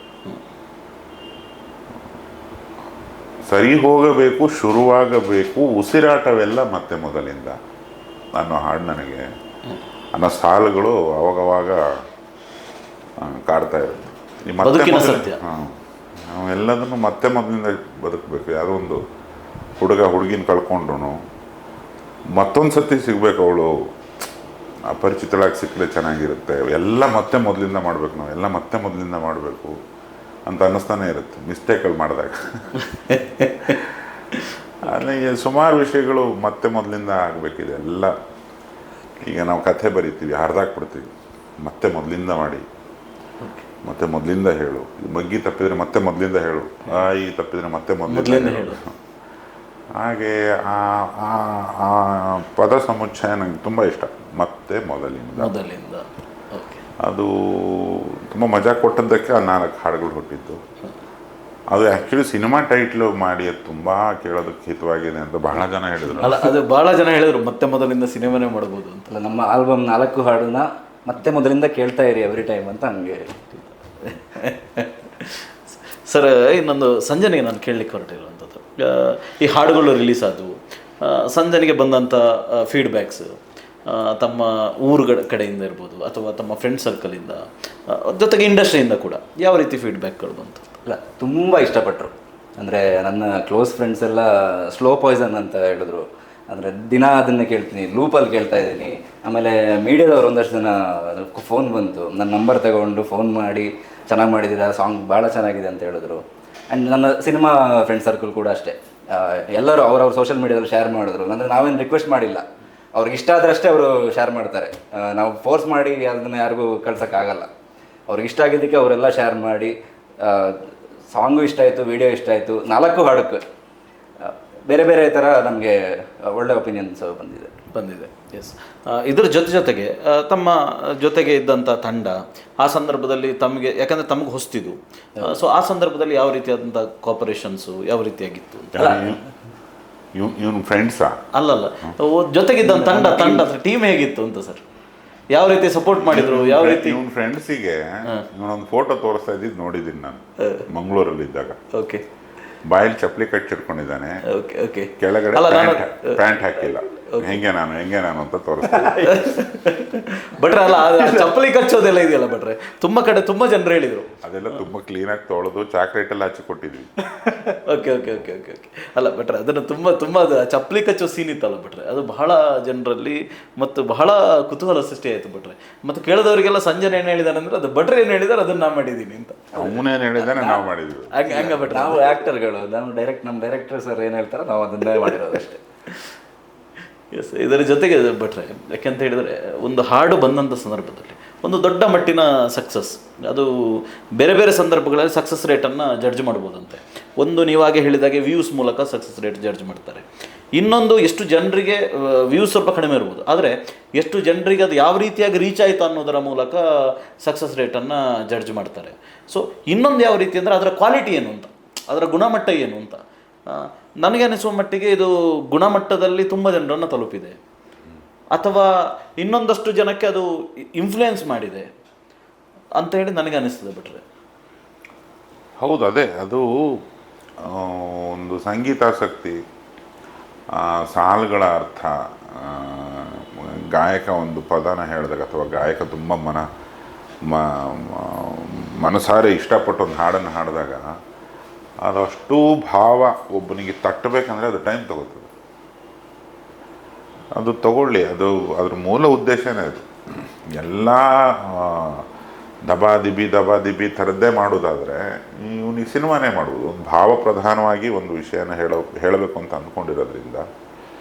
ಸರಿ ಹೋಗಬೇಕು, ಶುರುವಾಗಬೇಕು, ಉಸಿರಾಟವೆಲ್ಲ ಮತ್ತೆ ಮೊದಲಿಂದ ಅನ್ನೋ ಹಾಡು ನನಗೆ ಅನ್ನೋ ಸಾಲುಗಳು ಅವಾಗವಾಗ ಕಾಡ್ತಾ ಇರುತ್ತೆ. ಈ ಮತ್ತೆ ನಾವು ಎಲ್ಲದನ್ನು ಮತ್ತೆ ಮೊದಲಿಂದ ಬದುಕಬೇಕು. ಯಾವುದೋ ಒಂದು ಹುಡುಗಿನ ಕಳ್ಕೊಂಡ್ರು ಮತ್ತೊಂದು ಸತಿ ಸಿಗಬೇಕು, ಅವಳು ಅಪರಿಚಿತಳಾಗಿ ಸಿಕ್ಕರೆ ಚೆನ್ನಾಗಿರುತ್ತೆ. ಎಲ್ಲ ಮತ್ತೆ ಮೊದಲಿಂದ ಮಾಡಬೇಕು, ನಾವೆಲ್ಲ ಮತ್ತೆ ಮೊದಲಿಂದ ಮಾಡಬೇಕು ಅಂತ ಅನ್ನಿಸ್ತಾನೆ ಇರುತ್ತೆ ಮಿಸ್ಟೇಕಲ್ಲಿ ಮಾಡಿದಾಗ. ಅಲ್ಲಿ ಸುಮಾರು ವಿಷಯಗಳು ಮತ್ತೆ ಮೊದಲಿಂದ ಆಗಬೇಕಿದೆ ಎಲ್ಲ. ಈಗ ನಾವು ಕಥೆ ಬರಿತೀವಿ, ಹರಿದಾಕ್ಬಿಡ್ತೀವಿ, ಮತ್ತೆ ಮೊದಲಿಂದ ಮಾಡಿ, ಮತ್ತೆ ಮೊದಲಿಂದ ಹೇಳು. ಮಗ್ಗಿ ತಪ್ಪಿದರೆ ಮತ್ತೆ ಮೊದಲಿಂದ ಹೇಳು, ಈ ತಪ್ಪಿದರೆ ಮತ್ತೆ ಮೊದಲಿಂದ ಹೇಳು. ಹಾಗೆ ಆ ಪದ ಸಮುಚ್ಚಯ ನನಗೆ ತುಂಬ ಇಷ್ಟ. ಮತ್ತೆ ಮೊದಲಿಂದ ಅದು ತುಂಬ ಮಜಾ ಕೊಟ್ಟದ್ದಕ್ಕೆ ಆ 4 ಹಾಡುಗಳು ಹುಟ್ಟಿದ್ದು. ಅದು ಆ್ಯಕ್ಚುಲಿ ಸಿನಿಮಾ ಟೈಟ್ಲು ಮಾಡಿ ಅದು ತುಂಬ ಕೇಳೋದಕ್ಕೆ ಹಿತವಾಗಿದೆ ಅಂತ ಬಹಳ ಜನ ಹೇಳಿದರು. ಅಲ್ಲ, ಅದು ಬಹಳ ಜನ ಹೇಳಿದರು ಮತ್ತೆ ಮೊದಲಿಂದ ಸಿನಿಮಾನೇ ಮಾಡ್ಬೋದು ಅಂತ. ಅಲ್ಲ, ನಮ್ಮ ಆಲ್ಬಮ್ 4 ಹಾಡನ್ನ ಮತ್ತೆ ಮೊದಲಿಂದ ಕೇಳ್ತಾ ಇರಿ ಎವ್ರಿ ಟೈಮ್ ಅಂತ ಹಂಗೆ. ಸರ್, ಇನ್ನೊಂದು ಸಂಜನೆಗೆ ನಾನು ಕೇಳಲಿಕ್ಕೆ ಹೊರಟಿರುವಂಥದ್ದು, ಈ ಹಾಡುಗಳು ರಿಲೀಸ್ ಆದವು, ಸಂಜನೆಗೆ ಬಂದಂಥ ಫೀಡ್ಬ್ಯಾಕ್ಸ್ ತಮ್ಮ ಊರುಗಳ ಕಡೆಯಿಂದ ಇರ್ಬೋದು ಅಥವಾ ತಮ್ಮ ಫ್ರೆಂಡ್ ಸರ್ಕಲಿಂದ, ಜೊತೆಗೆ ಇಂಡಸ್ಟ್ರಿಯಿಂದ ಕೂಡ ಯಾವ ರೀತಿ ಫೀಡ್ಬ್ಯಾಕ್ಗಳು ಬಂತು? ಇಲ್ಲ, ತುಂಬ ಇಷ್ಟಪಟ್ಟರು. ಅಂದರೆ ನನ್ನ ಕ್ಲೋಸ್ ಫ್ರೆಂಡ್ಸ್ ಎಲ್ಲ ಸ್ಲೋ ಪಾಯ್ಸನ್ ಅಂತ ಹೇಳಿದ್ರು. ಅಂದರೆ ದಿನ ಅದನ್ನೇ ಕೇಳ್ತೀನಿ, ಲೂಪಲ್ಲಿ ಕೇಳ್ತಾ ಇದ್ದೀನಿ. ಆಮೇಲೆ ಮೀಡಿಯಾದವ್ರು ಒಂದಷ್ಟು ಜನ ಫೋನ್ ಬಂತು, ನನ್ನ ನಂಬರ್ ತಗೊಂಡು ಫೋನ್ ಮಾಡಿ ಚೆನ್ನಾಗಿ ಮಾಡಿದ್ದೀರಾ, ಸಾಂಗ್ ಭಾಳ ಚೆನ್ನಾಗಿದೆ ಅಂತ ಹೇಳಿದ್ರು. ಆ್ಯಂಡ್ ನನ್ನ ಸಿನಿಮಾ ಫ್ರೆಂಡ್ ಸರ್ಕಲ್ ಕೂಡ ಅಷ್ಟೇ, ಎಲ್ಲರೂ ಅವ್ರವ್ರ ಸೋಷಿಯಲ್ ಮೀಡಿಯಾದಲ್ಲಿ ಶೇರ್ ಮಾಡಿದ್ರು. ಅಂದರೆ ನಾವೇನು ರಿಕ್ವೆಸ್ಟ್ ಮಾಡಿಲ್ಲ, ಅವ್ರಿಗೆ ಇಷ್ಟ ಆದ್ರಷ್ಟೇ ಅವರು ಶೇರ್ ಮಾಡ್ತಾರೆ. ನಾವು ಫೋರ್ಸ್ ಮಾಡಿ ಅದನ್ನು ಯಾರಿಗೂ ಕಳ್ಸೋಕ್ಕಾಗಲ್ಲ. ಅವ್ರಿಗೆ ಇಷ್ಟ ಆಗಿದ್ದಕ್ಕೆ ಅವರೆಲ್ಲ ಶೇರ್ ಮಾಡಿ, ಸಾಂಗು ಇಷ್ಟ ಆಯಿತು, ವಿಡಿಯೋ ಇಷ್ಟ ಆಯಿತು, 4 ಹಾಡಕ್ಕೆ ಬೇರೆ ಬೇರೆ ಥರ ನಮಗೆ ಒಳ್ಳೆ ಒಪಿನಿಯನ್ಸ್ ಬಂದಿದೆ. ಎಸ್, ಇದರ ಜೊತೆಗೆ ತಮ್ಮ ಜೊತೆಗೆ ಇದ್ದಂಥ ತಂಡ ಆ ಸಂದರ್ಭದಲ್ಲಿ ತಮಗೆ, ಯಾಕಂದರೆ ತಮಗೆ ಹೊಸ್ತಿದ್ದು, ಸೊ ಆ ಸಂದರ್ಭದಲ್ಲಿ ಯಾವ ರೀತಿಯಾದಂಥ ಕೋಪರೇಷನ್ಸು ಯಾವ ರೀತಿಯಾಗಿತ್ತು ಅಂತ? ಇವನು ಫ್ರೆಂಡ್ಸಾ? ಅಲ್ಲಲ್ಲ, ಜೊತೆಗಿದ್ದಂಥ ತಂಡ ಟೀಮ್ ಹೇಗಿತ್ತು ಅಂತ ಸರ್? ಯಾವ ರೀತಿ ಸಪೋರ್ಟ್ ಮಾಡಿದ್ರು? ಯಾವ ರೀತಿ? ಇವನ್ ಫ್ರೆಂಡ್ಸಿಗೆ ಇವನೊಂದು ಫೋಟೋ ತೋರಿಸ್ತಾ ಇದ್ದಿದ್ದು ನೋಡಿದ್ದೀನಿ ನಾನು ಮಂಗಳೂರಲ್ಲಿ ಇದ್ದಾಗ. ಓಕೆ. ಬಾಯಲ್ಲಿ ಚಪ್ಪಲಿ ಕಟ್ಟಿಟ್ಕೊಂಡಿದ್ದಾನೆ, ಕೆಳಗಡೆ ಪ್ಯಾಂಟ್ ಹಾಕಿಲ್ಲ, ಹೆಂಗೆ ನಾನು ಅಂತ ತೋರಿಸ್ತೀನಿ. ಬಟ್ರೆ ಅಲ್ಲ, ಚಪ್ಪಲಿ ಕಚ್ಚೋದೆಲ್ಲ ಇದೆಯಲ್ಲ ಬಟ್ರೆ, ತುಂಬಾ ಜನರು ಹೇಳಿದ್ರು ಅದೆಲ್ಲ ತುಂಬಾ ಕ್ಲೀನಾಗಿ ತೊಳೆದು ಚಾಕ್ಲೇಟ್ ಎಲ್ಲ ಹಚ್ಚಿ ಕೊಟ್ಟಿದ್ವಿ. ಓಕೆ. ಅಲ್ಲ ಬಟ್ರೆ ಅದನ್ನು ತುಂಬಾ ಚಪ್ಪಲಿ ಕಚ್ಚೋ ಸೀನ್ ಇತ್ತಲ್ಲ ಬಟ್ರೆ, ಅದು ಬಹಳ ಜನರಲ್ಲಿ ಮತ್ತು ಬಹಳ ಕುತೂಹಲ ಸೃಷ್ಟಿ ಆಯ್ತು ಬಟ್ರೆ. ಮತ್ತು ಕೇಳಿದವರಿಗೆಲ್ಲ ಸಂಜನೆ ಏನು ಹೇಳಿದಾರೆ ಅಂದ್ರೆ, ಅದು ಬಟ್ರೆ ಏನು ಹೇಳಿದಾರೆ ಅದನ್ನ ನಾ ಮಾಡಿದ್ದೀನಿ ಅಂತ. ಅವನೇನು ಹೇಳಿದಾನೆ ನಾವು ಮಾಡಿದ್ವಿ. ಹಂಗ ಬಟ್ರೆ ನಾವು ಆ್ಯಕ್ಟರ್ಗಳು, ನಮ್ಮ ಡೈರೆಕ್ಟರ್ ಸರ್ ಏನು ಹೇಳ್ತಾರೆ ನಾವು ಅದನ್ನೇ ಮಾಡಿರೋದು ಅಷ್ಟೇ. ಎಸ್, ಇದರ ಜೊತೆಗೆ ಬಟ್ರೆ ಯಾಕೆಂತ ಹೇಳಿದರೆ, ಒಂದು ಹಾಡು ಬಂದಂಥ ಸಂದರ್ಭದಲ್ಲಿ ಒಂದು ದೊಡ್ಡ ಮಟ್ಟಿನ ಸಕ್ಸಸ್, ಅದು ಬೇರೆ ಬೇರೆ ಸಂದರ್ಭಗಳಲ್ಲಿ ಸಕ್ಸಸ್ ರೇಟನ್ನು ಜಡ್ಜ್ ಮಾಡ್ಬೋದಂತೆ. ಒಂದು ನೀವಾಗೆ ಹೇಳಿದಾಗೆ ವ್ಯೂಸ್ ಮೂಲಕ ಸಕ್ಸಸ್ ರೇಟ್ ಜಡ್ಜ್ ಮಾಡ್ತಾರೆ. ಇನ್ನೊಂದು ಎಷ್ಟು ಜನರಿಗೆ ವ್ಯೂಸ್ ಸ್ವಲ್ಪ ಕಡಿಮೆ ಇರ್ಬೋದು, ಆದರೆ ಎಷ್ಟು ಜನರಿಗೆ ಅದು ಯಾವ ರೀತಿಯಾಗಿ ರೀಚ್ ಆಯಿತು ಅನ್ನೋದರ ಮೂಲಕ ಸಕ್ಸಸ್ ರೇಟನ್ನು ಜಡ್ಜ್ ಮಾಡ್ತಾರೆ. ಸೊ ಇನ್ನೊಂದು ಯಾವ ರೀತಿ ಅಂದರೆ ಅದರ ಕ್ವಾಲಿಟಿ ಏನು ಅಂತ, ಅದರ ಗುಣಮಟ್ಟ ಏನು ಅಂತ. ನನಗೆ ಅನಿಸುವ ಮಟ್ಟಿಗೆ ಇದು ಗುಣಮಟ್ಟದಲ್ಲಿ ತುಂಬ ಜನರನ್ನು ತಲುಪಿದೆ, ಅಥವಾ ಇನ್ನೊಂದಷ್ಟು ಜನಕ್ಕೆ ಅದು ಇನ್ಫ್ಲೂಯೆನ್ಸ್ ಮಾಡಿದೆ ಅಂತ ಹೇಳಿ ನನಗೆ ಅನಿಸ್ತದೆ ಬಿಟ್ರೆ. ಹೌದು, ಅದೇ ಅದು ಒಂದು ಸಂಗೀತಾಸಕ್ತಿ, ಸಾಲುಗಳ ಅರ್ಥ, ಗಾಯಕ ಒಂದು ಪದನ ಹೇಳಿದಾಗ ಅಥವಾ ಗಾಯಕ ತುಂಬ ಮನಸಾರೆ ಇಷ್ಟಪಟ್ಟು ಒಂದು ಹಾಡನ್ನು ಹಾಡಿದಾಗ ಅದಷ್ಟು ಭಾವ ಒಬ್ಬನಿಗೆ ತಟ್ಟಬೇಕಂದ್ರೆ ಅದು ಟೈಮ್ ತಗೋತದೆ. ಅದು ತಗೊಳ್ಳಿ, ಅದ್ರ ಮೂಲ ಉದ್ದೇಶನೇ ಅದು. ಎಲ್ಲ ದಬಾದಿಬಿ ಥರದ್ದೇ ಮಾಡೋದಾದರೆ ಇವನಿಗೆ ಸಿನಿಮಾನೇ ಮಾಡುವುದು. ಒಂದು ಭಾವ ಪ್ರಧಾನವಾಗಿ ಒಂದು ವಿಷಯನ ಹೇಳಬೇಕು ಅಂತ ಅಂದ್ಕೊಂಡಿರೋದ್ರಿಂದ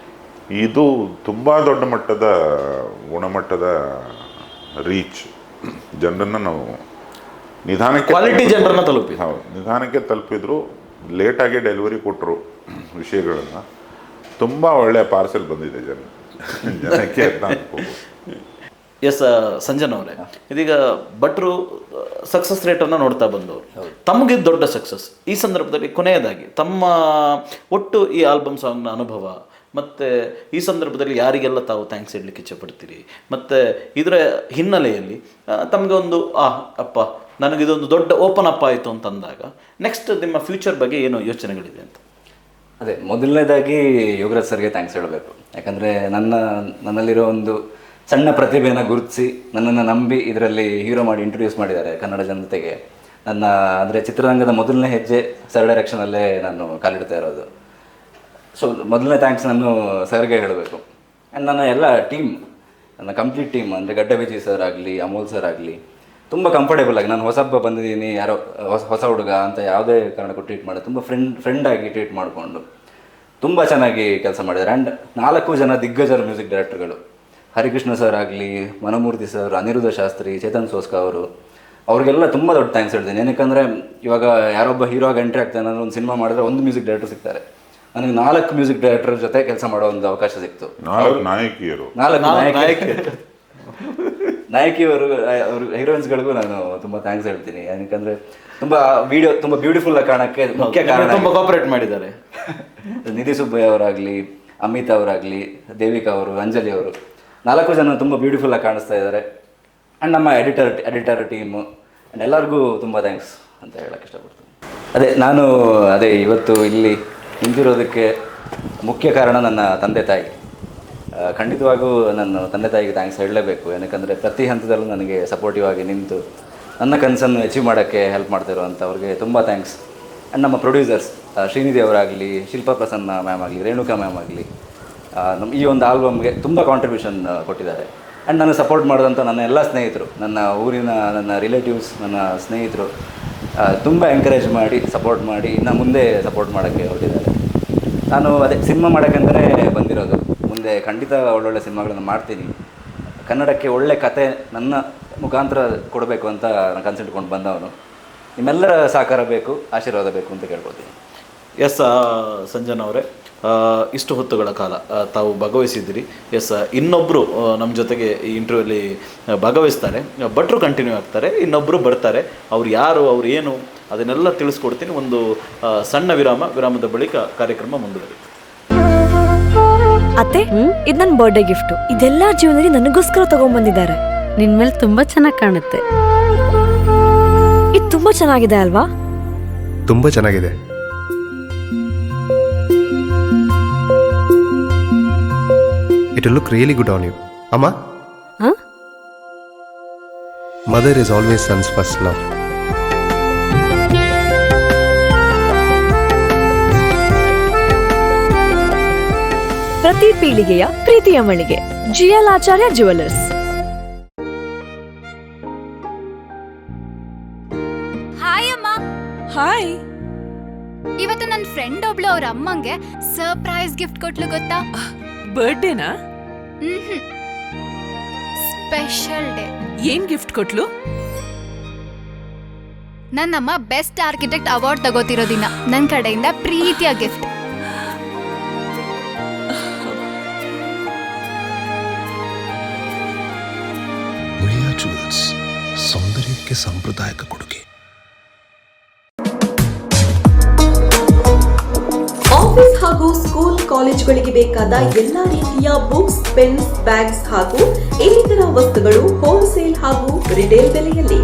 ಇದು ತುಂಬ ದೊಡ್ಡ ಮಟ್ಟದ ಗುಣಮಟ್ಟದ ರೀಚ್, ಜನರನ್ನು ನಾವು ನಿಧಾನಕ್ಕೆ ಕ್ವಾಲಿಟಿ ಜನರನ್ನ ತಲುಪಿ. ಹೌದು, ನಿಧಾನಕ್ಕೆ ತಲುಪಿದ್ರು, ಲೇಟಾಗಿ ಡೆಲಿವರಿ ಕೊಟ್ಟರು ವಿಷಯಗಳನ್ನು. ತುಂಬ ಒಳ್ಳೆಯ ಪಾರ್ಸೆಲ್ ಬಂದಿದೆ ಜನಕ್ಕೆ ಅಂತ ಅನ್ಕೋಬೋದು. ಎಸ್, ಸಂಜನಾ ಅವರೇ, ಇದೀಗ ಭಟ್ರು ಸಕ್ಸಸ್ ರೇಟನ್ನು ನೋಡ್ತಾ ಬಂದವರು, ತಮಗೆ ದೊಡ್ಡ ಸಕ್ಸಸ್ ಈ ಸಂದರ್ಭದಲ್ಲಿ ಕೊನೆಯದಾಗಿ ತಮ್ಮ ಒಟ್ಟು ಈ ಆಲ್ಬಮ್ ಸಾಂಗ್ನ ಅನುಭವ, ಮತ್ತು ಈ ಸಂದರ್ಭದಲ್ಲಿ ಯಾರಿಗೆಲ್ಲ ತಾವು ಥ್ಯಾಂಕ್ಸ್ ಹೇಳಲಿಕ್ಕೆ ಇಚ್ಛೆಪಡ್ತೀರಿ, ಮತ್ತು ಇದರ ಹಿನ್ನೆಲೆಯಲ್ಲಿ ತಮಗೆ ಒಂದು ಅಪ್ಪ ನನಗಿದೊಂದು ದೊಡ್ಡ ಓಪನ್ ಅಪ್ ಆಯಿತು ಅಂತ ಅಂದಾಗ ನೆಕ್ಸ್ಟ್ ನಿಮ್ಮ ಫ್ಯೂಚರ್ ಬಗ್ಗೆ ಏನು ಯೋಚನೆಗಳಿದೆ ಅಂತ? ಅದೇ, ಮೊದಲನೇದಾಗಿ ಯೋಗರಾಜ್ ಸರ್ಗೆ ಥ್ಯಾಂಕ್ಸ್ ಹೇಳಬೇಕು. ಯಾಕಂದರೆ ನನ್ನಲ್ಲಿರೋ ಒಂದು ಸಣ್ಣ ಪ್ರತಿಭೆಯನ್ನು ಗುರುತಿಸಿ ನನ್ನನ್ನು ನಂಬಿ ಇದರಲ್ಲಿ ಹೀರೋ ಮಾಡಿ ಇಂಟ್ರೊಡ್ಯೂಸ್ ಮಾಡಿದ್ದಾರೆ ಕನ್ನಡ ಜನತೆಗೆ. ಅಂದರೆ ಚಿತ್ರರಂಗದ ಮೊದಲನೇ ಹೆಜ್ಜೆ ಸರ್ ಡೈರೆಕ್ಷನಲ್ಲೇ ನಾನು ಕಾಲಿಡ್ತಾ ಇರೋದು. ಸೊ ಮೊದಲನೇ ಥ್ಯಾಂಕ್ಸ್ ನಾನು ಸರ್ಗೆ ಹೇಳಬೇಕು. ಆ್ಯಂಡ್ ನನ್ನ ಎಲ್ಲ ಟೀಮ್, ನನ್ನ ಕಂಪ್ಲೀಟ್ ಟೀಮ್, ಅಂದರೆ ಗಡ್ಡ ವಿಜಯ್ ಸರ್ ಆಗಲಿ, ಅಮೋಲ್ ಸರ್ ಆಗಲಿ, ತುಂಬ ಕಂಫರ್ಟೇಬಲ್ ಆಗಿ, ನಾನು ಹೊಸಬ್ಬ ಬಂದಿದ್ದೀನಿ, ಯಾರೋ ಹೊಸ ಹುಡುಗ ಅಂತ ಯಾವುದೇ ಕಾರಣಕ್ಕೂ ಟ್ರೀಟ್ ಮಾಡಿ ತುಂಬ ಫ್ರೆಂಡಾಗಿ ಟ್ರೀಟ್ ಮಾಡಿಕೊಂಡು ತುಂಬ ಚೆನ್ನಾಗಿ ಕೆಲಸ ಮಾಡಿದ್ದಾರೆ. ಆ್ಯಂಡ್ 4 ಜನ ದಿಗ್ಗಜರ ಮ್ಯೂಸಿಕ್ ಡೈರೆಕ್ಟರ್ಗಳು, ಹರಿಕೃಷ್ಣ ಸರ್ ಆಗಲಿ, ಮನೋಮೂರ್ತಿ ಸರ್, ಅನಿರುದ್ಧ ಶಾಸ್ತ್ರಿ, ಚೇತನ್ ಸೋಸ್ಕಾ ಅವ್ರಿಗೆಲ್ಲ ತುಂಬ ದೊಡ್ಡ ಥ್ಯಾಂಕ್ಸ್ ಹೇಳ್ತೀನಿ. ಏನಕ್ಕಂದರೆ ಇವಾಗ ಯಾರೊಬ್ಬ ಹೀರೋ ಆಗಿ ಎಂಟ್ರಿ ಆಗ್ತಾನೆ ಅಂದರೆ ಒಂದು ಸಿನಿಮಾ ಮಾಡಿದ್ರೆ ಒಂದು ಮ್ಯೂಸಿಕ್ ಡೈರೆಕ್ಟರ್ ಸಿಗ್ತಾರೆ. ನನಗೆ 4 ಮ್ಯೂಸಿಕ್ ಡೈರೆಕ್ಟರ್ ಜೊತೆ ಕೆಲಸ ಮಾಡೋ ಒಂದು ಅವಕಾಶ ಸಿಕ್ತು. 4 ನಾಯಕಿಯರು, 4 ನಾಯಕಿಯವರು, ಅವರು ಹೀರೋಯಿನ್ಸ್ಗಳಿಗೂ ನಾನು ತುಂಬ ಥ್ಯಾಂಕ್ಸ್ ಹೇಳ್ತೀನಿ. ಯಾಕಂದರೆ ತುಂಬ ವಿಡಿಯೋ ತುಂಬ ಬ್ಯೂಟಿಫುಲ್ ಆಗಿ ಕಾಣೋಕ್ಕೆ ಮುಖ್ಯ ಕಾರಣ, ತುಂಬ ಕೋಆಪರೇಟ್ ಮಾಡಿದ್ದಾರೆ. ನಿಧಿ ಸುಬ್ಬಯ್ಯ ಅವರಾಗಲಿ, ಅಮಿತ್ ಅವರಾಗಲಿ, ದೇವಿಕಾ ಅವರು, ಅಂಜಲಿ ಅವರು, 4 ಜನ ತುಂಬ ಬ್ಯೂಟಿಫುಲ್ ಆಗಿ ಕಾಣಿಸ್ತಾ ಇದ್ದಾರೆ. ಆ್ಯಂಡ್ ನಮ್ಮ ಎಡಿಟರ್ ಟೀಮು ಆ್ಯಂಡ್ ಎಲ್ಲರಿಗೂ ತುಂಬ ಥ್ಯಾಂಕ್ಸ್ ಅಂತ ಹೇಳೋಕ್ಕೆ ಇಷ್ಟಪಡ್ತೀನಿ. ಅದೇ ಇವತ್ತು ಇಲ್ಲಿ ನಿಂತಿರೋದಕ್ಕೆ ಮುಖ್ಯ ಕಾರಣ ನನ್ನ ತಂದೆ ತಾಯಿ. ಖಂಡಿತವಾಗೂ ನನ್ನ ತಂದೆ ತಾಯಿಗೆ ಥ್ಯಾಂಕ್ಸ್ ಹೇಳಲೇಬೇಕು. ಏನಕ್ಕಂದರೆ ಪ್ರತಿ ಹಂತದಲ್ಲೂ ನನಗೆ ಸಪೋರ್ಟಿವ್ ಆಗಿ ನಿಂತು ನನ್ನ ಕನಸನ್ನು ಅಚೀವ್ ಮಾಡೋಕ್ಕೆ ಹೆಲ್ಪ್ ಮಾಡ್ತಿರೋಂಥ ಅವ್ರಿಗೆ ತುಂಬ ಥ್ಯಾಂಕ್ಸ್. ಆ್ಯಂಡ್ ನಮ್ಮ ಪ್ರೊಡ್ಯೂಸರ್ಸ್ ಶ್ರೀನಿಧಿ ಅವರಾಗಲಿ, ಶಿಲ್ಪಾ ಪ್ರಸನ್ನ ಮ್ಯಾಮ್ ಆಗಲಿ, ರೇಣುಕಾ ಮ್ಯಾಮ್ ಆಗಲಿ, ಈ ಒಂದು ಆಲ್ಬಮ್ಗೆ ತುಂಬ ಕಾಂಟ್ರಿಬ್ಯೂಷನ್ ಕೊಟ್ಟಿದ್ದಾರೆ. ಆ್ಯಂಡ್ ನನಗೆ ಸಪೋರ್ಟ್ ಮಾಡಿದಂಥ ನನ್ನ ಎಲ್ಲ ಸ್ನೇಹಿತರು, ನನ್ನ ಊರಿನ ನನ್ನ ರಿಲೇಟಿವ್ಸ್, ನನ್ನ ಸ್ನೇಹಿತರು ತುಂಬ ಎಂಕರೇಜ್ ಮಾಡಿ ಸಪೋರ್ಟ್ ಮಾಡಿ ಇನ್ನು ಮುಂದೆ ಸಪೋರ್ಟ್ ಮಾಡೋಕ್ಕೆ ಹೊರಟಿದ್ದಾರೆ. ನಾನು ಅದೇ ಸಿನಿಮಾ ಮಾಡೋಕ್ಕಂತಲೇ ಬಂದಿರೋದು. ಮುಂದೆ ಖಂಡಿತ ಒಳ್ಳೊಳ್ಳೆ ಸಿನಿಮಾಗಳನ್ನು ಮಾಡ್ತೀನಿ. ಕನ್ನಡಕ್ಕೆ ಒಳ್ಳೆ ಕತೆ ನನ್ನ ಮುಖಾಂತರ ಕೊಡಬೇಕು ಅಂತ ನಾನು ಕನ್ಸಿಟ್ಕೊಂಡು ಬಂದವನು. ನಿಮ್ಮೆಲ್ಲರ ಸಹಕಾರ ಬೇಕು, ಆಶೀರ್ವಾದ ಬೇಕು ಅಂತ ಕೇಳ್ಕೊತೀನಿ. ಎಸ್ ಸಂಜನಾ ಅವರೇ, ಇಷ್ಟು ಹೊತ್ತುಗಳ ಕಾಲ ತಾವು ಭಾಗವಹಿಸಿದ್ದೀರಿ. ಎಸ್, ಇನ್ನೊಬ್ಬರು ನಮ್ಮ ಜೊತೆಗೆ ಈ ಇಂಟರ್ವ್ಯೂಲಿ ಭಾಗವಹಿಸ್ತಾರೆ, ಭಟ್ರು ಕಂಟಿನ್ಯೂ ಆಗ್ತಾರೆ, ಇನ್ನೊಬ್ಬರು ಬರ್ತಾರೆ. ಅವ್ರು ಯಾರು, ಅವ್ರು ಏನು, ಅದನ್ನೆಲ್ಲ ತಿಳಿಸ್ಕೊಡ್ತೀನಿ. ಒಂದು ಸಣ್ಣ ವಿರಾಮದ ಬಳಿಕ ಕಾರ್ಯಕ್ರಮ ಮುಂದುವರಿಯುತ್ತೆ. ಅತ್ತೆ, ಇದು ನನ್ನ ಬರ್ಡೇ ಗಿಫ್ಟು. ಇದೆಲ್ಲ ಜೀವನದಲ್ಲಿ ನನಗೋಸ್ಕರ ತಗೊಂಡ್ಬಂದಿದ್ದಾರೆ. ನಿನ್ ಮೇಲೆ ತುಂಬಾ ಚೆನ್ನಾಗಿ ಕಾಣುತ್ತೆ. ಇದು ತುಂಬಾ ಚೆನ್ನಾಗಿದೆ ಅಲ್ವಾ? ತುಂಬಾ ಚೆನ್ನಾಗಿದೆ. It will look really good on you. Amma? Huh? Mother is always son's first love. ಪ್ರತಿ ಪೀಳಿಗೆಯ ಪ್ರೀತಿಯ ಮಳಿಗೆ GL ಆಚಾರ್ಯ ಜುವೆಲ್ಲರ್ಸ್. ಹಾಯ್ ಅಮ್ಮ. ಹಾಯ್. ಇವತ್ತು ನನ್ನ ಫ್ರೆಂಡ್ ಒಬ್ಳು ಅವ್ರ ಅಮ್ಮಂಗೆ ಸರ್ಪ್ರೈಸ್ ಗಿಫ್ಟ್ ಕೊಟ್ಲು ಗೊತ್ತಾ? ಬರ್ಡೇನಾ? Special day. ಏನ್ ಗಿಫ್ಟ್ ಕೊಟ್ಲು? ನನ್ನಮ್ಮ ಬೆಸ್ಟ್ ಆರ್ಕಿಟೆಕ್ಟ್ ಅವಾರ್ಡ್ ತಗೋತಿರೋ ದಿನ ನನ್ನ ಕಡೆಯಿಂದ ಪ್ರೀತಿಯ ಗಿಫ್ಟ್. ಮುಳಿಯಾ ಜುವೆಲ್ಸ್, ಸೌಂದರ್ಯಕ್ಕೆ ಸಾಂಪ್ರದಾಯಿಕ ಕೊಡುಗೆ. ಆಫೀಸ್ ಹಾಗೂ ಸ್ಕೂಲ್ ಕಾಲೇಜುಗಳಿಗೆ ಬೇಕಾದ ಎಲ್ಲಾ ರೀತಿಯ ಬುಕ್ಸ್, ಪೆನ್ಸ್, ಬ್ಯಾಗ್ಸ್ ಹಾಗೂ ಇನ್ನಿತರ ವಸ್ತುಗಳು ಹೋಲ್ಸೇಲ್ ಹಾಗೂ ರಿಟೇಲ್ ಬೆಲೆಯಲ್ಲಿ.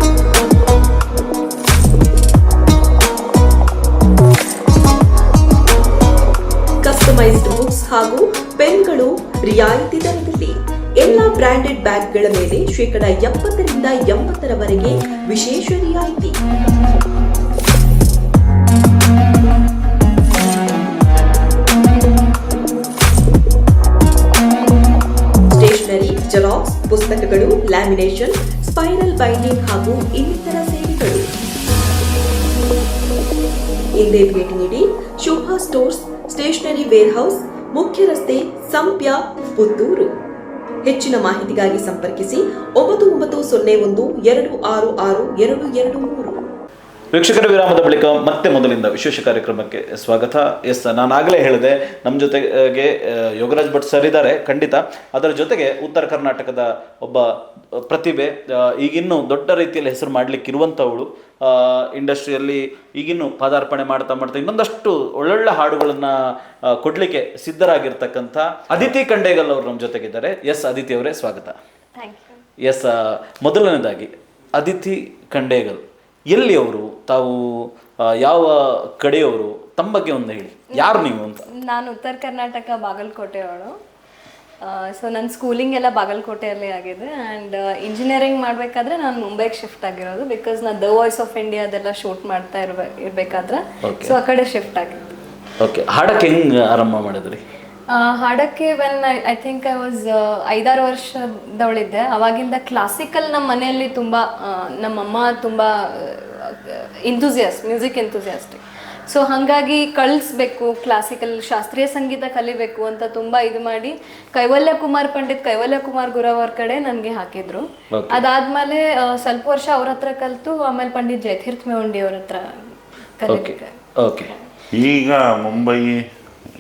ಕಸ್ಟಮೈಸ್ಡ್ ಬುಕ್ಸ್ ಹಾಗೂ ಪೆನ್ಗಳು ರಿಯಾಯಿತಿ ದರದಲ್ಲಿ. ಎಲ್ಲಾ ಬ್ರಾಂಡೆಡ್ ಬ್ಯಾಗ್ಗಳ ಮೇಲೆ 70% 80% ವಿಶೇಷ ರಿಯಾಯಿತಿ. ಸ್ಟೇಷನರಿ, ಜೆರಾಕ್ಸ್, ಪುಸ್ತಕಗಳು, ಲ್ಯಾಮಿನೇಷನ್, ಸ್ಪೈರಲ್ ಬೈಂಡಿಂಗ್ ಹಾಗೂ ಇನ್ನಿತರ ಸೇವೆಗಳು. ಹಿಂದೆ ಭೇಟಿ ನೀಡಿ Shobha stores, stationery warehouse, ಮುಖ್ಯ ರಸ್ತೆ, ಸಂಪ್ಯ, ಪುತ್ತೂರು. ಹೆಚ್ಚಿನ ಮಾಹಿತಿಗಾಗಿ ಸಂಪರ್ಕಿಸಿ 9901266223. ವೀಕ್ಷಕರ, ವಿರಾಮದ ಬಳಿಕ ಮತ್ತೆ ಮೊದಲಿಂದ ವಿಶೇಷ ಕಾರ್ಯಕ್ರಮಕ್ಕೆ ಸ್ವಾಗತ. ಎಸ್, ನಾನು ಆಗಲೇ ಹೇಳಿದೆ, ನಮ್ಮ ಜೊತೆಗೆ ಯೋಗರಾಜ್ ಭಟ್ ಸರ್ ಇದ್ದಾರೆ ಖಂಡಿತ. ಅದರ ಜೊತೆಗೆ ಉತ್ತರ ಕರ್ನಾಟಕದ ಒಬ್ಬ ಪ್ರತಿಭೆ, ಈಗಿನ್ನೂ ದೊಡ್ಡ ರೀತಿಯಲ್ಲಿ ಹೆಸರು ಮಾಡಲಿಕ್ಕಿರುವಂಥವಳು, ಇಂಡಸ್ಟ್ರಿಯಲ್ಲಿ ಈಗಿನ್ನೂ ಪಾದಾರ್ಪಣೆ ಮಾಡ್ತಾ ಇನ್ನೊಂದಷ್ಟು ಒಳ್ಳೊಳ್ಳೆ ಹಾಡುಗಳನ್ನು ಕೊಡಲಿಕ್ಕೆ ಸಿದ್ಧರಾಗಿರ್ತಕ್ಕಂಥ ಅದಿತಿ ಕಂಡೇಗಲ್ ಅವರು ನಮ್ಮ ಜೊತೆಗಿದ್ದಾರೆ. ಎಸ್, ಅದಿತಿ ಅವರೇ ಸ್ವಾಗತ. ಎಸ್, ಮೊದಲನೇದಾಗಿ ಅದಿತಿ ಕಂಡೇಗಲ್ ಎಲ್ಲಿ ಅವರು, ತಾವು ಯಾವ ಕಡೆಯವರು, ತಮ್ಮ ಬಗ್ಗೆ ಒಂದು ಹೇಳಿ. ಯಾರು ನೀವು ಅಂತ? ನಾನು ಉತ್ತರ ಕರ್ನಾಟಕ ಬಾಗಲಕೋಟೆಯವಳು. ಸೊ ನನ್ನ ಸ್ಕೂಲಿಂಗ್ ಎಲ್ಲ ಬಾಗಲಕೋಟೆಯಲ್ಲಿ ಆಗಿದೆ. ಆ್ಯಂಡ್ ಇಂಜಿನಿಯರಿಂಗ್ ಮಾಡಬೇಕಾದ್ರೆ ನಾನು ಮುಂಬೈಗೆ ಶಿಫ್ಟ್ ಆಗಿರೋದು. ಬಿಕಾಸ್ ನಾನು ದ ವಾಯ್ಸ್ ಆಫ್ ಇಂಡಿಯಾ ಅದೆಲ್ಲ ಶೂಟ್ ಮಾಡ್ತಾ ಇರಬೇಕಾದ್ರೆ ಸೊ ಆ ಕಡೆ ಶಿಫ್ಟ್ ಆಗಿದ್ದು. ಓಕೆ, ಹಾಡಕ್ಕೆ ಹೆಂಗೆ ಆರಂಭ ಮಾಡಿದ್ರಿ? ಹಾಡಕ್ಕೆ when I think I was 5-6 ವರ್ಷದವಳಿದ್ದೆ. ಅವಾಗಿಂದ ಕ್ಲಾಸಿಕಲ್ ನಮ್ಮ ಮನೆಯಲ್ಲಿ ತುಂಬ, ನಮ್ಮಮ್ಮ ತುಂಬ ಮ್ಯೂಸಿಕ್ ಎಂಥೂಸಿಯಾಸ್ಟಿಕ್. ಸೊ ಹಾಗಾಗಿ ಕಳಿಸ್ಬೇಕು, ಕ್ಲಾಸಿಕಲ್ ಶಾಸ್ತ್ರೀಯ ಸಂಗೀತ ಕಲಿಬೇಕು ಅಂತ ತುಂಬ ಇದು ಮಾಡಿ ಕೈವಲ್ಯ ಕುಮಾರ್ ಗುರವ್ ಅವ್ರ ಕಡೆ ನನಗೆ ಹಾಕಿದ್ರು. ಅದಾದ್ಮೇಲೆ ಸ್ವಲ್ಪ ವರ್ಷ ಅವ್ರ ಹತ್ರ ಕಲಿತು ಆಮೇಲೆ ಪಂಡಿತ್ ಜಯತೀರ್ಥ ಮೇವಂಡಿ ಅವ್ರ ಹತ್ರ ಕಲಿಬೇಕು. ಓಕೆ, ಈಗ ಮುಂಬೈ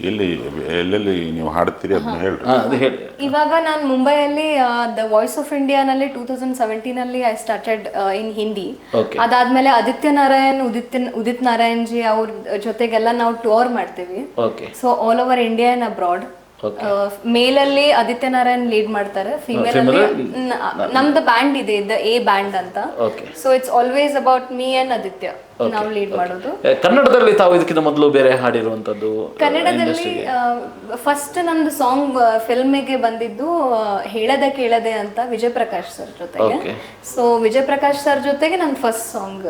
ಎಲ್ಲೆಲ್ಲಿ ನೀವು ಹಾಡ್ತೀರಿ ಅದನ್ನ ಹೇಳಿ. ಇವಾಗ ನಾನು ಮುಂಬೈಯಲ್ಲಿ ದ ವಾಯ್ಸ್ ಆಫ್ ಇಂಡಿಯಾನಲ್ಲಿ 2017 ಐ ಸ್ಟಾರ್ಟೆಡ್ ಇನ್ ಹಿಂದಿ. ಅದಾದ್ಮೇಲೆ ಉದಿತ್ ನಾರಾಯಣ್ ಜಿ ಅವ್ರ ಜೊತೆಗೆಲ್ಲ ನಾವು ಟೂರ್ ಮಾಡ್ತೀವಿ. So all over India and abroad. ಮೇಲಲ್ಲಿ ಆದಿತ್ಯ ನಾರಾಯಣ್ ಲೀಡ್ ಮಾಡ್ತಾರೆ, ಫಿಮೇಲ್ ಅಲ್ಲಿ ನಮ್ದು ಬ್ಯಾಂಡ್ ಇದೆ, ಎ ಬ್ಯಾಂಡ್ ಅಂತ. So it's always about me and Aditya, ನಾವು ಲೀಡ್ ಮಾಡೋದು. ಕನ್ನಡದಲ್ಲಿ ತಾವು ಇದಕ್ಕಿಂತ ಮೊದಲು ಬೇರೆ ಹಾಡಿರುವಂತದ್ದು? ಕನ್ನಡದಲ್ಲಿ ಫಸ್ಟ್ ನಂದು ಸಾಂಗ್ ಫಿಲ್ಮಿಗೆ ಬಂದಿದ್ದು ಹೇಳದೆ ಕೇಳದೆ ಅಂತ ವಿಜಯ್ ಪ್ರಕಾಶ್ ಸರ್ ಜೊತೆಗೆ. ಸೊ ವಿಜಯ್ ಪ್ರಕಾಶ್ ಸರ್ ಜೊತೆಗೆ ನನ್ನ ಫಸ್ಟ್ ಸಾಂಗ್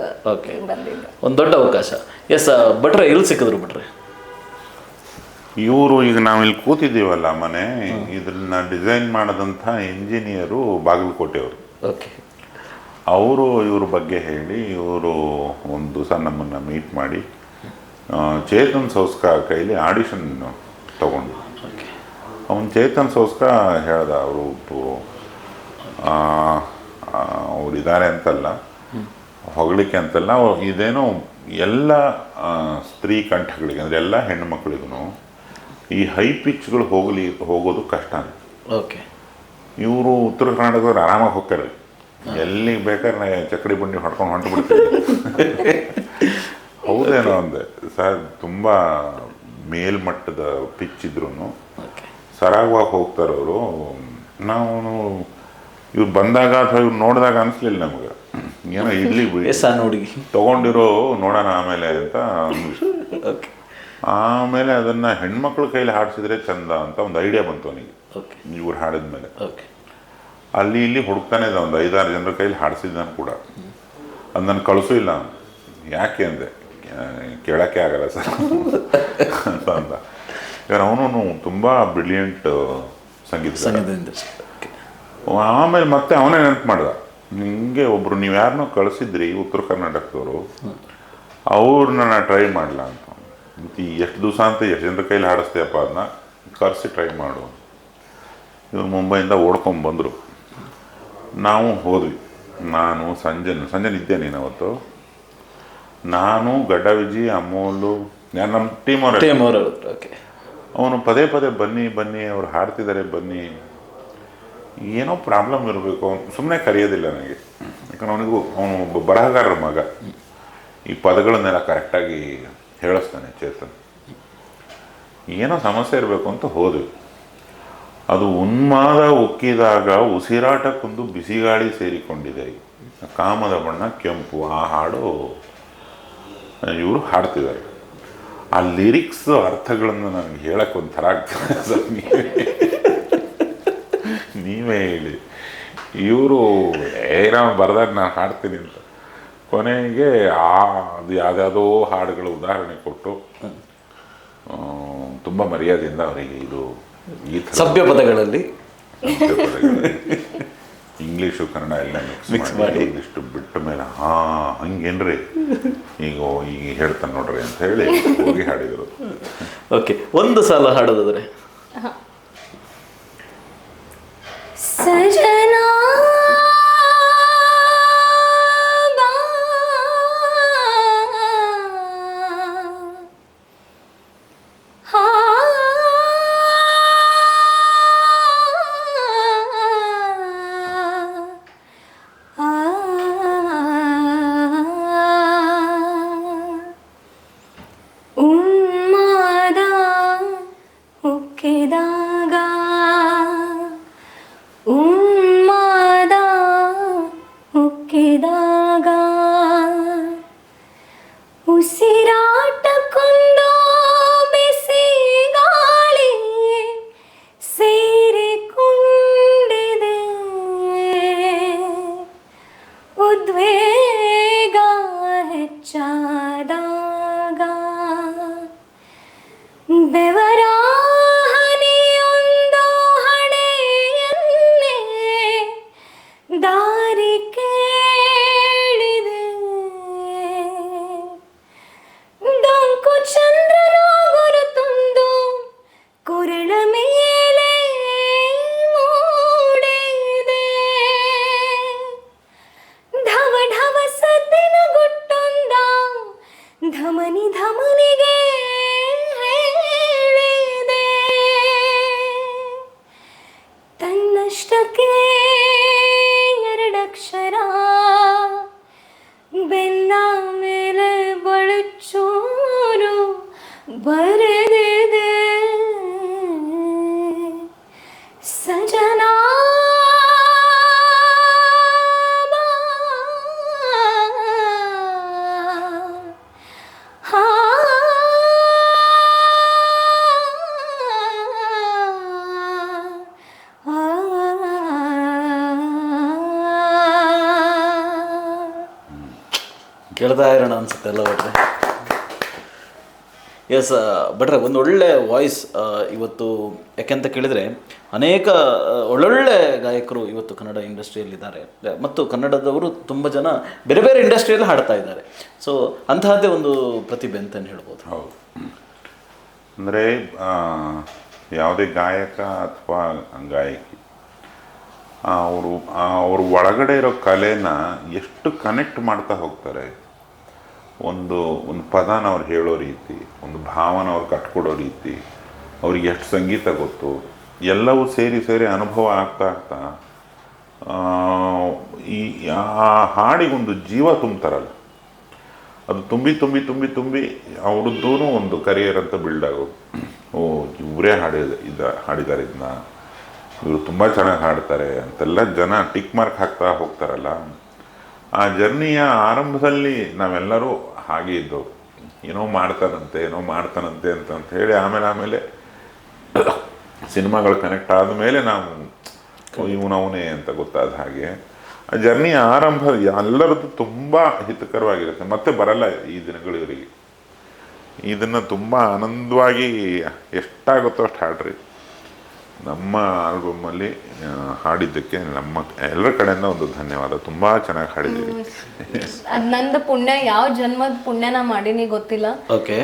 ಬಂದಿದ್ದು. ಒಂದು ದೊಡ್ಡ ಅವಕಾಶ. ಎಸ್, ಭಟ್ರೆ ಎಲ್ಲಿ ಸಿಕ್ಕಿದ್ರು ಭಟ್ರೆ? ಇವರು ಈಗ ನಾವಿಲ್ಲಿ ಕೂತಿದ್ದೀವಲ್ಲ ಮನೆ, ಇದನ್ನ ಡಿಸೈನ್ ಮಾಡಿದಂಥ ಇಂಜಿನಿಯರು ಬಾಗಲಕೋಟೆಯವರು. ಓಕೆ. ಅವರು ಇವ್ರ ಬಗ್ಗೆ ಹೇಳಿ ಇವರು ಒಂದು ದಿವಸ ನಮ್ಮನ್ನು ಮೀಟ್ ಮಾಡಿ ಚೇತನ್ ಸೌಸ್ಕಾ ಕೈಲಿ ಆಡಿಷನ್ ತಗೊಂಡು, ಅವನು ಚೇತನ್ ಸೌಸ್ಕಾ ಹೇಳ್ದ ಅವರು ಅವರಿದ್ದಾರೆ ಅಂತಲ್ಲ, ಹೊಗಳಿಕೆ ಅಂತಲ್ಲ, ಇದೇನೋ ಎಲ್ಲ ಸ್ತ್ರೀ ಕಂಠಗಳಿಗೆ ಅಂದರೆ ಎಲ್ಲ ಹೆಣ್ಣು ಮಕ್ಕಳಿಗೂ ಈ ಹೈ ಪಿಚ್ಗಳು ಹೋಗೋದು ಕಷ್ಟ ಅಂತ. ಓಕೆ. ಇವರು ಉತ್ತರ ಕರ್ನಾಟಕದವ್ರು ಆರಾಮಾಗಿ ಹೋಗ್ತಾರೆ, ಎಲ್ಲಿಗೆ ಬೇಕಾದ್ರೆ ಚಕ್ಕಡಿ ಬಂಡಿ ಹೊಡ್ಕೊಂಡು ಹೊಂಟು ಬಿಡ್ತೀವಿ. ಹೌದೇನೋ ಅಂದೆ ಸರ್, ತುಂಬ ಮೇಲ್ಮಟ್ಟದ ಪಿಚ್ ಇದ್ರು ಸರಾಗವಾಗಿ ಹೋಗ್ತಾರವರು. ನಾವು ಇವ್ರು ಬಂದಾಗ ಅಥವಾ ಇವ್ರು ನೋಡಿದಾಗ ಅನಿಸ್ಲಿಲ್ಲ ನಮಗೆ, ಏನೋ ಇಡ್ಲಿ ನೋಡಿ ತಗೊಂಡಿರೋ ನೋಡೋಣ ಆಮೇಲೆ ಅಂತ ಅಂದ್ವಿ. ಆಮೇಲೆ ಅದನ್ನು ಹೆಣ್ಮಕ್ಳ ಕೈಲಿ ಹಾಡಿಸಿದ್ರೆ ಚಂದ ಅಂತ ಒಂದು ಐಡಿಯಾ ಬಂತು ಅವನಿಗೆ. ಇವ್ರು ಹಾಡಿದ್ಮೇಲೆ ಅಲ್ಲಿ ಇಲ್ಲಿ ಹುಡುಕ್ತಾನೆ ಇದ್ದ, ಒಂದು 5-6 ಜನರ ಕೈಲಿ ಹಾಡಿಸಿದ್ದಾನು ಕೂಡ. ಅದು ನಾನು ಕಳಿಸೂ ಇಲ್ಲ, ಯಾಕೆ ಅಂದೆ, ಕೇಳೋಕ್ಕೆ ಆಗಲ್ಲ ಸರ್ ಅಂತ ಅಂದ. ಯಾರು ಅವನು ತುಂಬ ಬ್ರಿಲಿಯಂಟ್ ಸಂಗೀತ. ಆಮೇಲೆ ಮತ್ತೆ ಅವನೇ ನೆನಪು ಮಾಡ್ದ, ನಿಮಗೆ ಒಬ್ರು ನೀವು ಯಾರನ್ನೋ ಕಳಿಸಿದ್ರಿ ಉತ್ತರ ಕರ್ನಾಟಕದವರು, ಅವ್ರನ್ನ ಟ್ರೈ ಮಾಡಲ ಅಂತ. ಮತ್ತು ಎಷ್ಟು ದಿವಸ ಅಂತ ಎಷ್ಟು ಜನರ ಕೈಲಿ ಹಾಡಿಸ್ತೇಯಪ್ಪ, ಅದನ್ನ ಕರೆಸಿ ಟ್ರೈ ಮಾಡು. ಇವ್ರು ಮುಂಬೈಯಿಂದ ಓಡ್ಕೊಂಡ್ಬಂದರು, ನಾವು ಹೋದ್ವಿ. ನಾನು ಸಂಜೆ ಇದ್ದೆ ನೀನು ಅವತ್ತು, ನಾನು ಗಡ್ಡ ವಿಜಿ, ಅಮೋಲು, ನಮ್ಮ ಟೀಮ್ ಅವರು. ಅವನು ಪದೇ ಬನ್ನಿ ಅವ್ರು ಹಾಡ್ತಿದ್ದಾರೆ ಬನ್ನಿ, ಏನೋ ಪ್ರಾಬ್ಲಮ್ ಇರಬೇಕು, ಅವನು ಸುಮ್ಮನೆ ಕರೆಯೋದಿಲ್ಲ ನನಗೆ. ಯಾಕಂದ್ರೆ ಅವನು ಒಬ್ಬ ಬರಹಗಾರರ ಮಗ, ಈ ಪದಗಳನ್ನೆಲ್ಲ ಕರೆಕ್ಟಾಗಿ ಹೇಳಿಸ್ತಾನೆ ಚೇತನ್. ಏನೋ ಸಮಸ್ಯೆ ಇರಬೇಕು ಅಂತ ಹೋದ್ವಿ. ಅದು ಉನ್ಮಾದ ಉಕ್ಕಿದಾಗ ಉಸಿರಾಟಕ್ಕೊಂದು ಬಿಸಿಗಾಳಿ ಸೇರಿಕೊಂಡಿದೆ, ಕಾಮದ ಬಣ್ಣ ಕೆಂಪು, ಆ ಹಾಡು ಇವರು ಹಾಡ್ತಿದ್ದಾರೆ. ಆ ಲಿರಿಕ್ಸ್ ಅರ್ಥಗಳನ್ನು ನನಗೆ ಹೇಳಕ್ಕೆ ಒಂಥರ ಆಗ್ತದೆ ಸರ್. ನೀವೇ ಹೇಳಿ. ಇವರು ನಾನು ಬರ್ದಾಗ ನಾನು ಹಾಡ್ತೀನಿ ಅಂತ, ಕೊನೆಗೆ ಅದು ಯಾವುದ್ಯಾವುದೋ ಹಾಡುಗಳು ಉದಾಹರಣೆ ಕೊಟ್ಟು ತುಂಬ ಮರ್ಯಾದೆಯಿಂದ ಅವರಿಗೆ ಇದು ಈ ಥರ ಸಭ್ಯ ಪದಗಳಲ್ಲಿ ಇಂಗ್ಲೀಷು ಕನ್ನಡ ಎಲ್ಲ ಮಿಕ್ಸ್ ಮಾಡಿ ಇದಿಷ್ಟು ಬಿಟ್ಟ ಮೇಲೆ ಹಂಗೇನ್ರಿ ಈಗ ಹೇಳ್ತಾನೆ ನೋಡ್ರಿ ಅಂತ ಹೇಳಿ ಹೋಗಿ ಹಾಡಿದರು. ಓಕೆ, ಒಂದು ಸಾಲ ಹಾಡೋದಾದ್ರೆ ಸಜನಾ ಕೇಳ್ತಾ ಇರೋಣ ಅನ್ಸುತ್ತೆ ಎಲ್ಲ ಒಟ್ಟರೆ. ಎಸ್ ಬಟ್ರೆ ಒಂದು ಒಳ್ಳೆ ವಾಯ್ಸ್ ಇವತ್ತು, ಯಾಕೆಂತ ಕೇಳಿದರೆ ಅನೇಕ ಒಳ್ಳೊಳ್ಳೆ ಗಾಯಕರು ಇವತ್ತು ಕನ್ನಡ ಇಂಡಸ್ಟ್ರಿಯಲ್ಲಿದ್ದಾರೆ ಮತ್ತು ಕನ್ನಡದವರು ತುಂಬ ಜನ ಬೇರೆ ಬೇರೆ ಇಂಡಸ್ಟ್ರಿಯಲ್ಲಿ ಹಾಡ್ತಾ ಇದ್ದಾರೆ. ಸೊ ಅಂತಹದ್ದೇ ಒಂದು ಪ್ರತಿಭೆ ಅಂತಲೇ ಹೇಳ್ಬೋದು. ಹೌದು, ಅಂದರೆ ಯಾವುದೇ ಗಾಯಕ ಅಥವಾ ಗಾಯಕಿ ಅವರು ಒಳಗಡೆ ಇರೋ ಕಲೆನ ಎಷ್ಟು ಕನೆಕ್ಟ್ ಮಾಡ್ತಾ ಹೋಗ್ತಾರೆ. ಒಂದು ಪದನ ಅವ್ರು ಹೇಳೋ ರೀತಿ, ಒಂದು ಭಾವನ ಅವ್ರು ಕಟ್ಕೊಡೋ ರೀತಿ, ಅವ್ರಿಗೆ ಎಷ್ಟು ಸಂಗೀತ ಗೊತ್ತು, ಎಲ್ಲವೂ ಸೇರಿ ಅನುಭವ ಆಗ್ತಾ ಆ ಹಾಡಿಗೊಂದು ಜೀವ ತುಂಬ್ತಾರಲ್ಲ, ಅದು ತುಂಬಿ ಅವ್ರದ್ದೂ ಒಂದು ಕರಿಯರ್ ಅಂತ ಬಿಲ್ಡ್ ಆಗೋದು. ಇವರೇ ಹಾಡಿದ್ದಾರೆ ಇದನ್ನ, ಇವರು ತುಂಬ ಚೆನ್ನಾಗಿ ಹಾಡ್ತಾರೆ ಅಂತೆಲ್ಲ ಜನ ಟಿಕ್ ಮಾರ್ಕ್ ಹಾಕ್ತಾ ಹೋಗ್ತಾರಲ್ಲ. ಆ ಜರ್ನಿಯ ಆರಂಭದಲ್ಲಿ ನಾವೆಲ್ಲರೂ ಹಾಗೆ ಇದ್ದವು, ಏನೋ ಮಾಡ್ತಾನಂತೆ ಅಂತ ಹೇಳಿ ಆಮೇಲೆ ಸಿನಿಮಾಗಳು ಕನೆಕ್ಟ್ ಆದಮೇಲೆ ನಾವು ಇವನವನೇ ಅಂತ ಗೊತ್ತಾದ ಹಾಗೆ ಆ ಜರ್ನಿಯ ಆರಂಭ ಎಲ್ಲರದ್ದು ತುಂಬ ಹಿತಕರವಾಗಿರುತ್ತೆ. ಮತ್ತೆ ಬರಲ್ಲ ಈ ದಿನಗಳು ಇವರಿಗೆ. ಇದನ್ನು ತುಂಬ ಆನಂದವಾಗಿ ಎಷ್ಟಾಗುತ್ತೋ ಅಷ್ಟು ಹಾಡ್ರಿ. ನಮ್ಮ ಆಲ್ಬಮ್ಮಲ್ಲಿ ಹಾಡಿದ್ದಕ್ಕೆ ನಮ್ಮ ಎಲ್ಲರ ಕಡೆಯಿಂದ ಒಂದು ಧನ್ಯವಾದ. ತುಂಬ ಚೆನ್ನಾಗಿ ಹಾಡಿದ್ದೀವಿ. ಅದ್ ನಂದು ಪುಣ್ಯ, ಯಾವ ಜನ್ಮದ ಪುಣ್ಯನ ಮಾಡೀನಿ ಗೊತ್ತಿಲ್ಲ,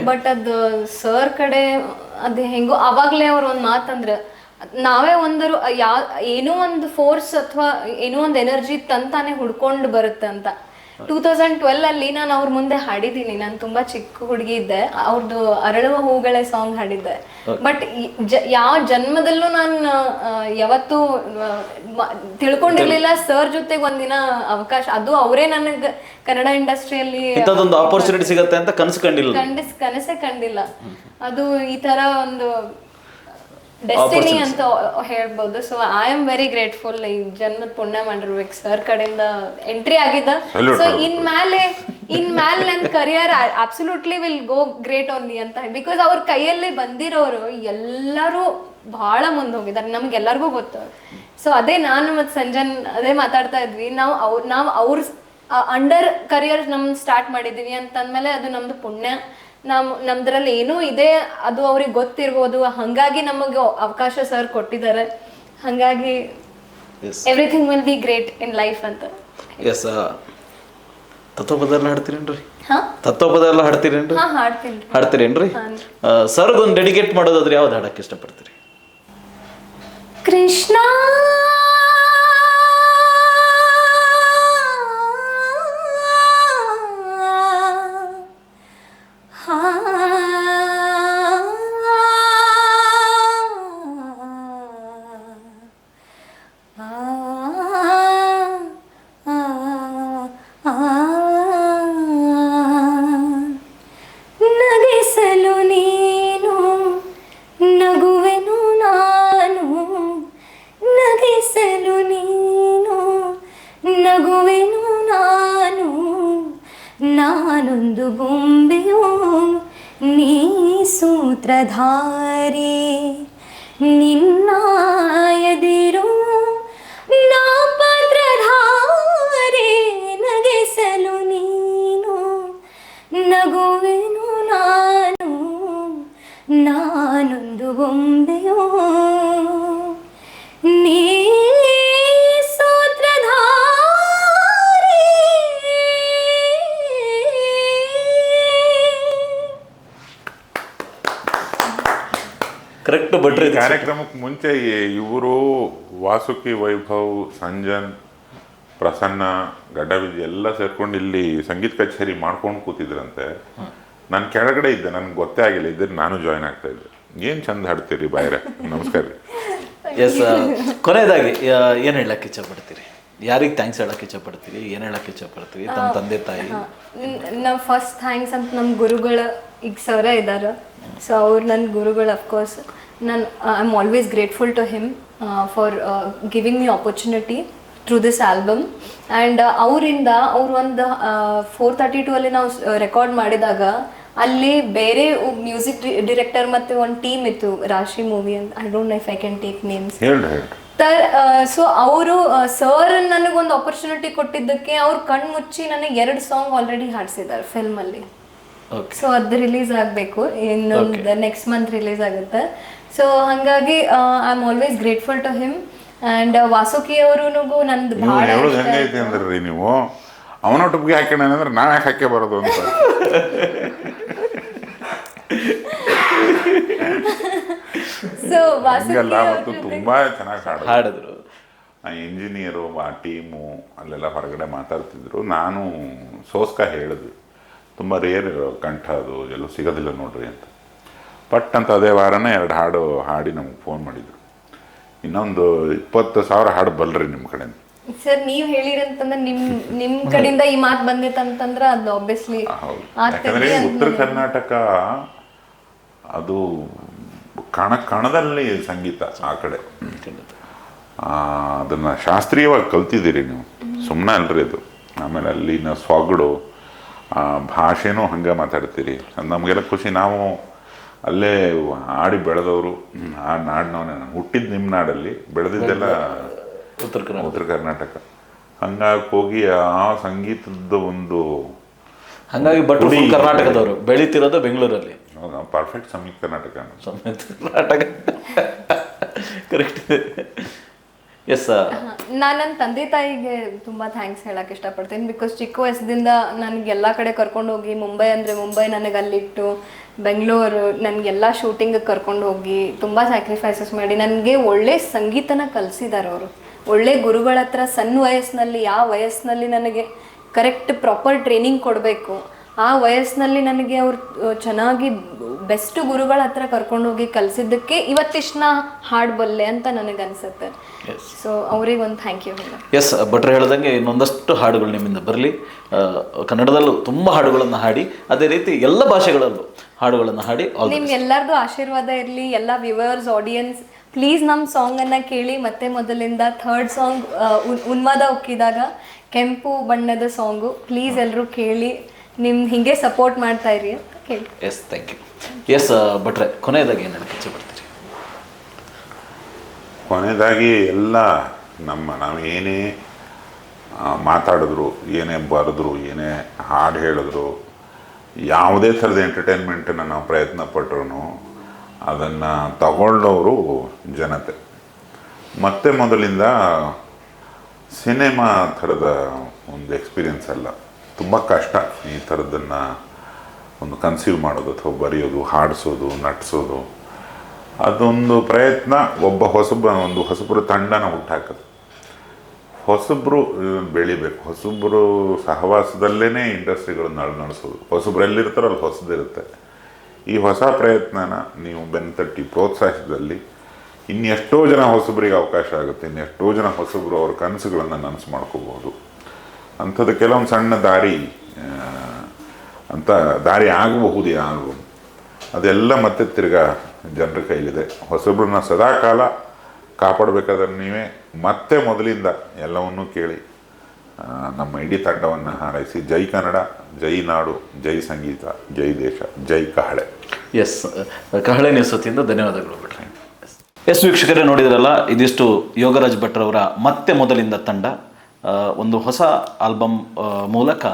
ಬಟ್ ಅದು ಸರ್ ಕಡೆ ಅದು ಹೆಂಗೋ ಅವಾಗ್ಲೇ ಅವ್ರು ಒಂದು ಮಾತಂದ್ರೆ ನಾವೇ ಒಂದರು ಏನೋ ಒಂದು ಫೋರ್ಸ್ ಅಥವಾ ಏನೋ ಒಂದು ಎನರ್ಜಿ ತಂತಾನೆ ಹುಡ್ಕೊಂಡು ಬರುತ್ತೆ ಅಂತ. 2012 ನಾನು ಅವ್ರ ಮುಂದೆ ಹಾಡಿದ್ದೀನಿ. ನಾನು ತುಂಬಾ ಚಿಕ್ಕ ಹುಡುಗಿ ಇದ್ದೆ. ಅವ್ರದ್ದು ಅರಳುವ ಹೂಗಳೇ ಸಾಂಗ್ ಹಾಡಿದ್ದೆ. ಬಟ್ ಯಾವ ಜನ್ಮದಲ್ಲೂ ನಾನು ಯಾವತ್ತೂ ತಿಳ್ಕೊಂಡಿರ್ಲಿಲ್ಲ ಸರ್ ಜೊತೆಗೆ ಒಂದಿನ ಅವಕಾಶ, ಅದು ಅವರೇ ನನಗೆ ಕನ್ನಡ ಇಂಡಸ್ಟ್ರಿಯಲ್ಲಿ ಆಪರ್ಚುನಿಟಿ ಸಿಗತ್ತೆ ಅಂತ ಕನಸೇ ಕಂಡಿಲ್ಲ. ಅದು ಈ ತರ ಒಂದು ಡೆಸ್ಟಿನಿ ಅಂತ ಹೇಳ್ಬೋದು. So I am very grateful. ಈ ಜನ್ಮದ ಪುಣ್ಯ ಮಾಡಿರ್ಬೇಕು ಸರ್ ಕಡೆಯಿಂದ ಎಂಟ್ರಿ ಆಗಿದ್ದ. ಸೊ ಇನ್ ಮೇಲೆ ನನ್ನ career absolutely will go great only ಅಂತ, ಬಿಕಾಸ್ ಅವ್ರ ಕೈಯಲ್ಲಿ ಬಂದಿರೋರು ಎಲ್ಲರೂ ಬಹಳ ಮುಂದೆ ಹೋಗಿದ್ದಾರೆ, ನಮ್ಗೆಲ್ಲರಿಗೂ ಗೊತ್ತು. ಸೊ ಅದೇ ನಾನು ಮತ್ತು ಸಂಜನ್ ಅದೇ ಮಾತಾಡ್ತಾ ಇದ್ವಿ, ನಾವು ಅವ್ರ ಅಂಡರ್ ಕರಿಯರ್ ಸ್ಟಾರ್ಟ್ ಮಾಡಿದೀವಿ ಅಂತಂದ್ಮೇಲೆ ಅದು ನಮ್ದು ಪುಣ್ಯ. ನಮ್ದ್ರಲ್ಲಿ ಏನೂ ಇದೆ ಅದು ಅವ್ರಿಗೆ ಗೊತ್ತಿರ್ಬೋದು, ಹಂಗಾಗಿ ನಮಗೆ ಅವಕಾಶ ಸರ್ ಕೊಟ್ಟಿದ್ದಾರೆ. ಹಂಗಾಗಿ everything will be great in life ಅಂತ. ಎಸ್, ತತ್ವಪದ ಎಲ್ಲ ಹಾಡ್ತೀರೇನ್ರಿ? ತತ್ವಪದ ಎಲ್ಲ ಹಾಡ್ತೀರೇನ್ರಿ? ಹಾಡ್ತೀರೇನ್ರಿ? ಸರ್ಗೊಂದು ಡೆಡಿಕೇಟ್ ಮಾಡೋದಾದ್ರೆ ಯಾವ್ದು ಹಾಡಕ್ಕೆ ಇಷ್ಟಪಡ್ತೀರಿ? ಕೃಷ್ಣ ನಗಿಸಲು ನೀನು ನಗುವೆನು ನಾನು, ನಗಿಸಲು ನೀನು ನಗುವೆನು ನಾನು, ನಾನೊಂದು ಬೊಂಬೆಯೋ ನೀ ಸೂತ್ರಧಾರಿ, ನಿನ್ನ ಎದಿರು ನಾ ಪಾತ್ರಧಾರಿ, ನಗಿಸಲು ನೀನು ನಗುವೆನು ನಾನು, ನಾನೊಂದು ಬೊಂಬೆಯೋ ನೀ ಸೂತ್ರಧಾರಿ. ಕರೆಕ್ಟ್. ಬಟ್ರಿ ಕಾರ್ಯಕ್ರಮಕ್ಕೆ ಮುಂಚೆ ಇವರು ವಾಸುಕಿ ವೈಭವ್, ಸಂಜನ್, ಪ್ರಸನ್ನ, ಗಡ್ಡವಿಜಿ ಎಲ್ಲ ಸೇರ್ಕೊಂಡು ಇಲ್ಲಿ ಸಂಗೀತ ಕಚೇರಿ ಮಾಡ್ಕೊಂಡು ಕೂತಿದ್ರಂತೆ. ನಾನು ಕೆಳಗಡೆ ಇದ್ದೆ, ನನಗೆ ಗೊತ್ತೇ ಆಗಿಲ್ಲ, ಇದ್ರೆ ನಾನು ಜಾಯ್ನ್ ಆಗ್ತಾ ಇದ್ದೆ. ಏನು ಚಂದ ಹಾಡ್ತೀರಿ ಬಾಯ್ರೆ. ನಮಸ್ಕಾರ ರೀ. ಎಸ್, ಕೊನೆಯದಾಗಿ ಏನು ಹೇಳಕ್ಕೆ ಇಚ್ಛಪಡ್ತೀರಿ? ಯಾರಿಗೆ ಥ್ಯಾಂಕ್ಸ್ ಹೇಳಕ್ಕೆ ಇಚ್ಛಪಡ್ತೀರಿ? ಏನು ಹೇಳಕ್ಕೆ ಇಚ್ಛಪಡ್ತೀರಿ ತಮ್ಮ ತಂದೆ ತಾಯಿ? ನಾವು ಫಸ್ಟ್ ಥ್ಯಾಂಕ್ಸ್ ಅಂತ ನಮ್ಮ ಗುರುಗಳ ಈಗ ಸರ ಇದ್ದಾರೆ. ಸೊ ಅವ್ರು ನನ್ನ ಗುರುಗಳು. ಅಫ್ಕೋರ್ಸ್ ನಾನು I am always grateful to him for giving me opportunity through this album. And ಅವರಿಂದ ಅವ್ರು ಒಂದು 432 ಅಲ್ಲಿ ನಾವು ರೆಕಾರ್ಡ್ ಮಾಡಿದಾಗ ಅಲ್ಲಿ ಬೇರೆ ಮ್ಯೂಸಿಕ್ ಡೈರೆಕ್ಟರ್ ಮತ್ತು ಒಂದು ಟೀಮ್ ಇತ್ತು, ರಾಶಿ ಮೂವಿ ಅಂತ. I don't know if I can take names. So ಅವರು ಸರ್ ನನಗೊಂದು ಆಪರ್ಚುನಿಟಿ ಕೊಟ್ಟಿದ್ದಕ್ಕೆ ಅವ್ರು ಕಣ್ಣು ಮುಚ್ಚಿ ನನಗೆ 2 ಸಾಂಗ್ ಆಲ್ರೆಡಿ ಹಾಡಿಸಿದ್ದಾರೆ ಫಿಲ್ಮಲ್ಲಿ. ಸೊ ಅದು ರಿಲೀಸ್ ಆಗಬೇಕು, ಇನ್ನೊಂದು ನೆಕ್ಸ್ಟ್ ಮಂತ್ ರಿಲೀಸ್ ಆಗುತ್ತೆ. ಸೊ ಹಾಗಾಗಿ I am always grateful to him. And Vasuki ಅವರಿಗೂ ನಂದು ಭಾಳ ಹೇಳೋದು ಹೆಂಗೈತಿ ಅಂದ್ರೆ ರೀ, ನೀವು ಅವನ ಟುಪ್ಪಿಗೆ ಹಾಕೋಣ ಅಂದ್ರೆ ನಾವು ಯಾಕೆ ಹಾಕೇ ಬರೋದು ಅಂತ. ಸೊ ಹಂಗೆಲ್ಲ ಅವತ್ತು ತುಂಬ ಚೆನ್ನಾಗಿ ಹಾಡಿದ್ರು. ಆ ಇಂಜಿನಿಯರು ಆ ಟೀಮು ಅಲ್ಲೆಲ್ಲ ಹೊರಗಡೆ ಮಾತಾಡ್ತಿದ್ರು. ನಾನು ಸೋಸ್ಕ ಹೇಳಿದ್ವಿ, ತುಂಬ ರೇರ್ ಕಂಠ ಅದು, ಎಲ್ಲೂ ಸಿಗೋದಿಲ್ಲ ನೋಡ್ರಿ ಅಂತ. ಪಟ್ ಅಂತ ಅದೇ ವಾರನೇ 2 ಹಾಡು ಹಾಡಿ ನಮ್ಗೆ ಫೋನ್ ಮಾಡಿದ್ರು, ಇನ್ನೊಂದು 20,000 ಹಾಡು ಬಲ್ರಿ ನಿಮ್ಮ ಕಡೆ. ಸರ್ ನೀವು ಹೇಳಿರಂತಂದ್ರೆ ನಿಮ್ ಕಡೆಯಿಂದ ಈ ಮಾತು ಬಂದಿತ್ತಂತಂದ್ರೆ ಅದು ಆಬ್ವಿಯಸ್ಲಿ ಯಾಕಂದ್ರೆ ಉತ್ತರ ಕರ್ನಾಟಕ ಅದು ಕಣದಲ್ಲಿ ಸಂಗೀತ ಆ ಕಡೆ, ಅದನ್ನ ಶಾಸ್ತ್ರೀಯವಾಗಿ ಕಲ್ತಿದ್ದೀರಿ ನೀವು, ಸುಮ್ಮನೆ ಅಲ್ರಿ ಅದು. ಆಮೇಲೆ ಅಲ್ಲಿನ ಸೊಗಡು, ಭಾಷೆನೂ ಹಂಗೆ ಮಾತಾಡ್ತೀರಿ, ಅದು ನಮಗೆಲ್ಲ ಖುಷಿ. ನಾವು ಅಲ್ಲೇ ಆಡಿ ಬೆಳೆದವರು, ಆ ನಾಡಿನವನೇ. ನಾನು ಹುಟ್ಟಿದ್ದು ನಿಮ್ಮ ನಾಡಲ್ಲಿ, ಬೆಳೆದಿದ್ದೆಲ್ಲ ಉತ್ತರ ಕರ್ನಾಟಕ. ಹಂಗಾಗಿ ಹೋಗಿ ಆ ಸಂಗೀತದ ಒಂದು ಹಾಗಾಗಿ ಕರ್ನಾಟಕದವರು ಬೆಳೀತಿರೋದು ಬೆಂಗಳೂರಲ್ಲಿ. ನಾವು ಪರ್ಫೆಕ್ಟ್ ಸಂಯುಕ್ತ ಕರ್ನಾಟಕ. ಕರೆಕ್ಟ್. ಎಸ್, ನಾನು ನನ್ನ ತಂದೆ ತಾಯಿಗೆ ತುಂಬ ಥ್ಯಾಂಕ್ಸ್ ಹೇಳಕ್ಕೆ ಇಷ್ಟಪಡ್ತೀನಿ. ಬಿಕಾಸ್ ಚಿಕ್ಕ ವಯಸ್ಸದಿಂದ ನನಗೆ ಎಲ್ಲ ಕಡೆ ಕರ್ಕೊಂಡು ಹೋಗಿ, ಮುಂಬೈ ಅಂದರೆ ಮುಂಬೈ ನನಗೆ ಅಲ್ಲಿಟ್ಟು, ಬೆಂಗಳೂರು ನನಗೆಲ್ಲ ಶೂಟಿಂಗಿಗೆ ಕರ್ಕೊಂಡು ಹೋಗಿ ತುಂಬ ಸ್ಯಾಕ್ರಿಫೈಸಸ್ ಮಾಡಿ ನನಗೆ ಒಳ್ಳೆ ಸಂಗೀತನ ಕಲಿಸಿದ್ದಾರೆ ಅವರು. ಒಳ್ಳೆ ಗುರುಗಳ ಹತ್ರ ಸಣ್ಣ ವಯಸ್ಸಿನಲ್ಲಿ, ಯಾವ ವಯಸ್ಸಿನಲ್ಲಿ ನನಗೆ ಕರೆಕ್ಟ್ ಪ್ರಾಪರ್ ಟ್ರೈನಿಂಗ್ ಕೊಡಬೇಕು, ಆ ವಯಸ್ಸಿನಲ್ಲಿ ನನಗೆ ಅವ್ರು ಚೆನ್ನಾಗಿ ಬೆಸ್ಟ್ ಗುರುಗಳ ಹತ್ರ ಕರ್ಕೊಂಡು ಹೋಗಿ ಕಲಿಸಿದ್ದಕ್ಕೆ ಇವತ್ತಿಷ್ಟು ನಾ ಹಾಡಬಲ್ಲೆ ಅಂತ ನನಗೆ ಅನಿಸುತ್ತೆ. ಸೊ ಅವ್ರಿಗೆ ಒಂದು ಥ್ಯಾಂಕ್ ಯು. ಎಸ್, ಭಟ್ರು ಹೇಳ್ದಂಗೆ ಇನ್ನೊಂದಷ್ಟು ಹಾಡುಗಳು ನಿಮ್ಮಿಂದ ಬರಲಿ. ಕನ್ನಡದಲ್ಲೂ ತುಂಬ ಹಾಡುಗಳನ್ನು ಹಾಡಿ, ಅದೇ ರೀತಿ ಎಲ್ಲ ಭಾಷೆಗಳಲ್ಲೂ ಹಾಡುಗಳನ್ನು ಹಾಡಿ. ನಿಮ್ಗೆಲ್ಲರದು ಆಶೀರ್ವಾದ ಇರಲಿ. ಎಲ್ಲ ವ್ಯೂವರ್ಸ್, ಆಡಿಯನ್ಸ್, ಪ್ಲೀಸ್ ನಮ್ಮ ಸಾಂಗನ್ನು ಕೇಳಿ. ಮತ್ತೆ ಮೊದಲಿಂದ 3rd ಸಾಂಗ್ ಉನ್ಮಾದ ಉಕ್ಕಿದಾಗ ಕೆಂಪು ಬಣ್ಣದ ಸಾಂಗು, ಪ್ಲೀಸ್ ಎಲ್ಲರೂ ಕೇಳಿ. ಹಿಂಗೆ ಸಪೋರ್ಟ್ ಮಾಡ್ತಾ ಇರಿ ಅಂತ ಕೇಳಿ. S, thank you. ಎಸ್ ಭಟ್ರೆ, ಕೊನೆಯದಾಗಿ ಏನು ಹೇಳಕ್ಕೆ ಇಚ್ಛೆಪಡ್ತೀರಿ? ಕೊನೆಯದಾಗಿ ಎಲ್ಲ ನಾವು ಏನೇ ಮಾತಾಡಿದ್ರು, ಏನೇ ಬರೆದ್ರು, ಏನೇ ಹಾಡು ಹೇಳಿದ್ರು, ಯಾವುದೇ ಥರದ ಎಂಟರ್ಟೈನ್ಮೆಂಟನ್ನು ನಾವು ಪ್ರಯತ್ನ ಪಟ್ಟರು ಅದನ್ನು ತಗೊಳ್ಳೋರು ಜನತೆ. ಮತ್ತೆ ಮೊದಲಿಂದ ಸಿನಿಮಾ ಥರದ ಒಂದು ಎಕ್ಸ್ಪೀರಿಯನ್ಸ್ ಅಲ್ಲ, ತುಂಬ ಕಷ್ಟ ಈ ಥರದ್ದನ್ನು ಒಂದು ಕನ್ಸೀವ್ ಮಾಡೋದು ಅಥವಾ ಬರೆಯೋದು, ಹಾಡಿಸೋದು, ನಟಿಸೋದು. ಅದೊಂದು ಪ್ರಯತ್ನ. ಒಂದು ಹೊಸಬ್ರು ತಂಡನ ಹುಟ್ಟಾಕೋದು, ಹೊಸಬ್ರು ಬೆಳಿಬೇಕು, ಹೊಸಬ್ರು ಸಹವಾಸದಲ್ಲೇ ಇಂಡಸ್ಟ್ರಿಗಳನ್ನ ನಡೆಸೋದು. ಹೊಸಬ್ರು ಎಲ್ಲಿರ್ತಾರೋ ಅಲ್ಲಿ ಹೊಸದಿರುತ್ತೆ. ಈ ಹೊಸ ಪ್ರಯತ್ನನ ನೀವು ಬೆನ್ತಟ್ಟಿ ಪ್ರೋತ್ಸಾಹಿಸಿದಲ್ಲಿ ಇನ್ನೆಷ್ಟೋ ಜನ ಹೊಸಬ್ರಿಗೆ ಅವಕಾಶ ಆಗುತ್ತೆ, ಇನ್ನೆಷ್ಟೋ ಜನ ಹೊಸಬ್ರು ಅವ್ರ ಕನಸುಗಳನ್ನು ನನಸು ಮಾಡ್ಕೋಬೋದು. ಅಂಥದ್ದು ಕೆಲವೊಂದು ಸಣ್ಣ ದಾರಿ ಆಗಬಹುದು ಯಾರು, ಅದೆಲ್ಲ ಮತ್ತೆ ತಿರ್ಗಾ ಜನರ ಕೈಲಿದೆ. ಹೊಸಬ್ರನ್ನ ಸದಾಕಾಲ ಕಾಪಾಡಬೇಕಾದ್ರೆ ನೀವೇ ಮತ್ತೆ ಮೊದಲಿಂದ ಎಲ್ಲವನ್ನೂ ಕೇಳಿ ನಮ್ಮ ಇಡೀ ತಂಡವನ್ನು ಹಾರೈಸಿ. ಜೈ ಕನ್ನಡ, ಜೈ ನಾಡು, ಜೈ ಸಂಗೀತ, ಜೈ ದೇಶ, ಜೈ ಕಹಳೆ. ಎಸ್, ಕಹಳೆ ನ್ಯೂಸ್ ವತಿಯಿಂದ ಧನ್ಯವಾದಗಳು ಬಿಟ್ರೆ. ಎಸ್ ವೀಕ್ಷಕರೇ, ನೋಡಿದ್ರಲ್ಲ, ಇದಿಷ್ಟು ಯೋಗರಾಜ್ ಭಟ್ರವರ ಮತ್ತೆ ಮೊದಲಿಂದ ತಂಡ ಒಂದು ಹೊಸ ಆಲ್ಬಮ್ ಮೂಲಕ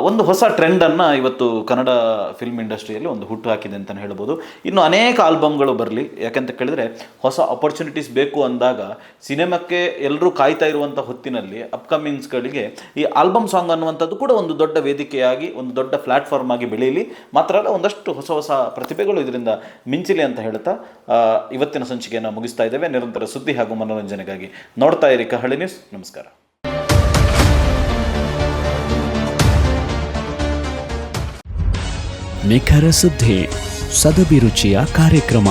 ಒಂದು ಹೊಸ ಟ್ರೆಂಡನ್ನು ಇವತ್ತು ಕನ್ನಡ ಫಿಲ್ಮ್ ಇಂಡಸ್ಟ್ರಿಯಲ್ಲಿ ಒಂದು ಹುಟ್ಟು ಹಾಕಿದೆ ಅಂತಲೇ ಹೇಳ್ಬೋದು. ಇನ್ನು ಅನೇಕ ಆಲ್ಬಮ್ಗಳು ಬರಲಿ. ಯಾಕಂತ ಕೇಳಿದರೆ ಹೊಸ ಆಪರ್ಚುನಿಟೀಸ್ ಬೇಕು ಅಂದಾಗ ಸಿನಿಮಾಕ್ಕೆ ಎಲ್ಲರೂ ಕಾಯ್ತಾ ಇರುವಂಥ ಹೊತ್ತಿನಲ್ಲಿ ಅಪ್ಕಮಿಂಗ್ಸ್ಗಳಿಗೆ ಈ ಆಲ್ಬಮ್ ಸಾಂಗ್ ಅನ್ನುವಂಥದ್ದು ಕೂಡ ಒಂದು ದೊಡ್ಡ ವೇದಿಕೆಯಾಗಿ, ಒಂದು ದೊಡ್ಡ ಪ್ಲ್ಯಾಟ್ಫಾರ್ಮ್ ಆಗಿ ಬೆಳೀಲಿ. ಮಾತ್ರ ಅಲ್ಲ, ಒಂದಷ್ಟು ಹೊಸ ಹೊಸ ಪ್ರತಿಭೆಗಳು ಇದರಿಂದ ಮಿಂಚಲಿ ಅಂತ ಹೇಳ್ತಾ ಇವತ್ತಿನ ಸಂಚಿಕೆಯನ್ನು ಮುಗಿಸ್ತಾ ಇದ್ದೇವೆ. ನಿರಂತರ ಸುದ್ದಿ ಹಾಗೂ ಮನೋರಂಜನೆಗಾಗಿ ನೋಡ್ತಾ ಇರಿ ಕಹಳೆ ನ್ಯೂಸ್. ನಮಸ್ಕಾರ. ನಿಖರ ಸುದ್ದಿ, ಸದಭಿರುಚಿಯ ಕಾರ್ಯಕ್ರಮ.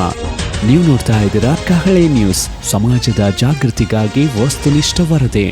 ನೀವು ನೋಡ್ತಾ ಇದ್ದೀರಾ ಕಹಳೆ ನ್ಯೂಸ್, ಸಮಾಜದ ಜಾಗೃತಿಗಾಗಿ ವಸ್ತುನಿಷ್ಠ ವರದಿ.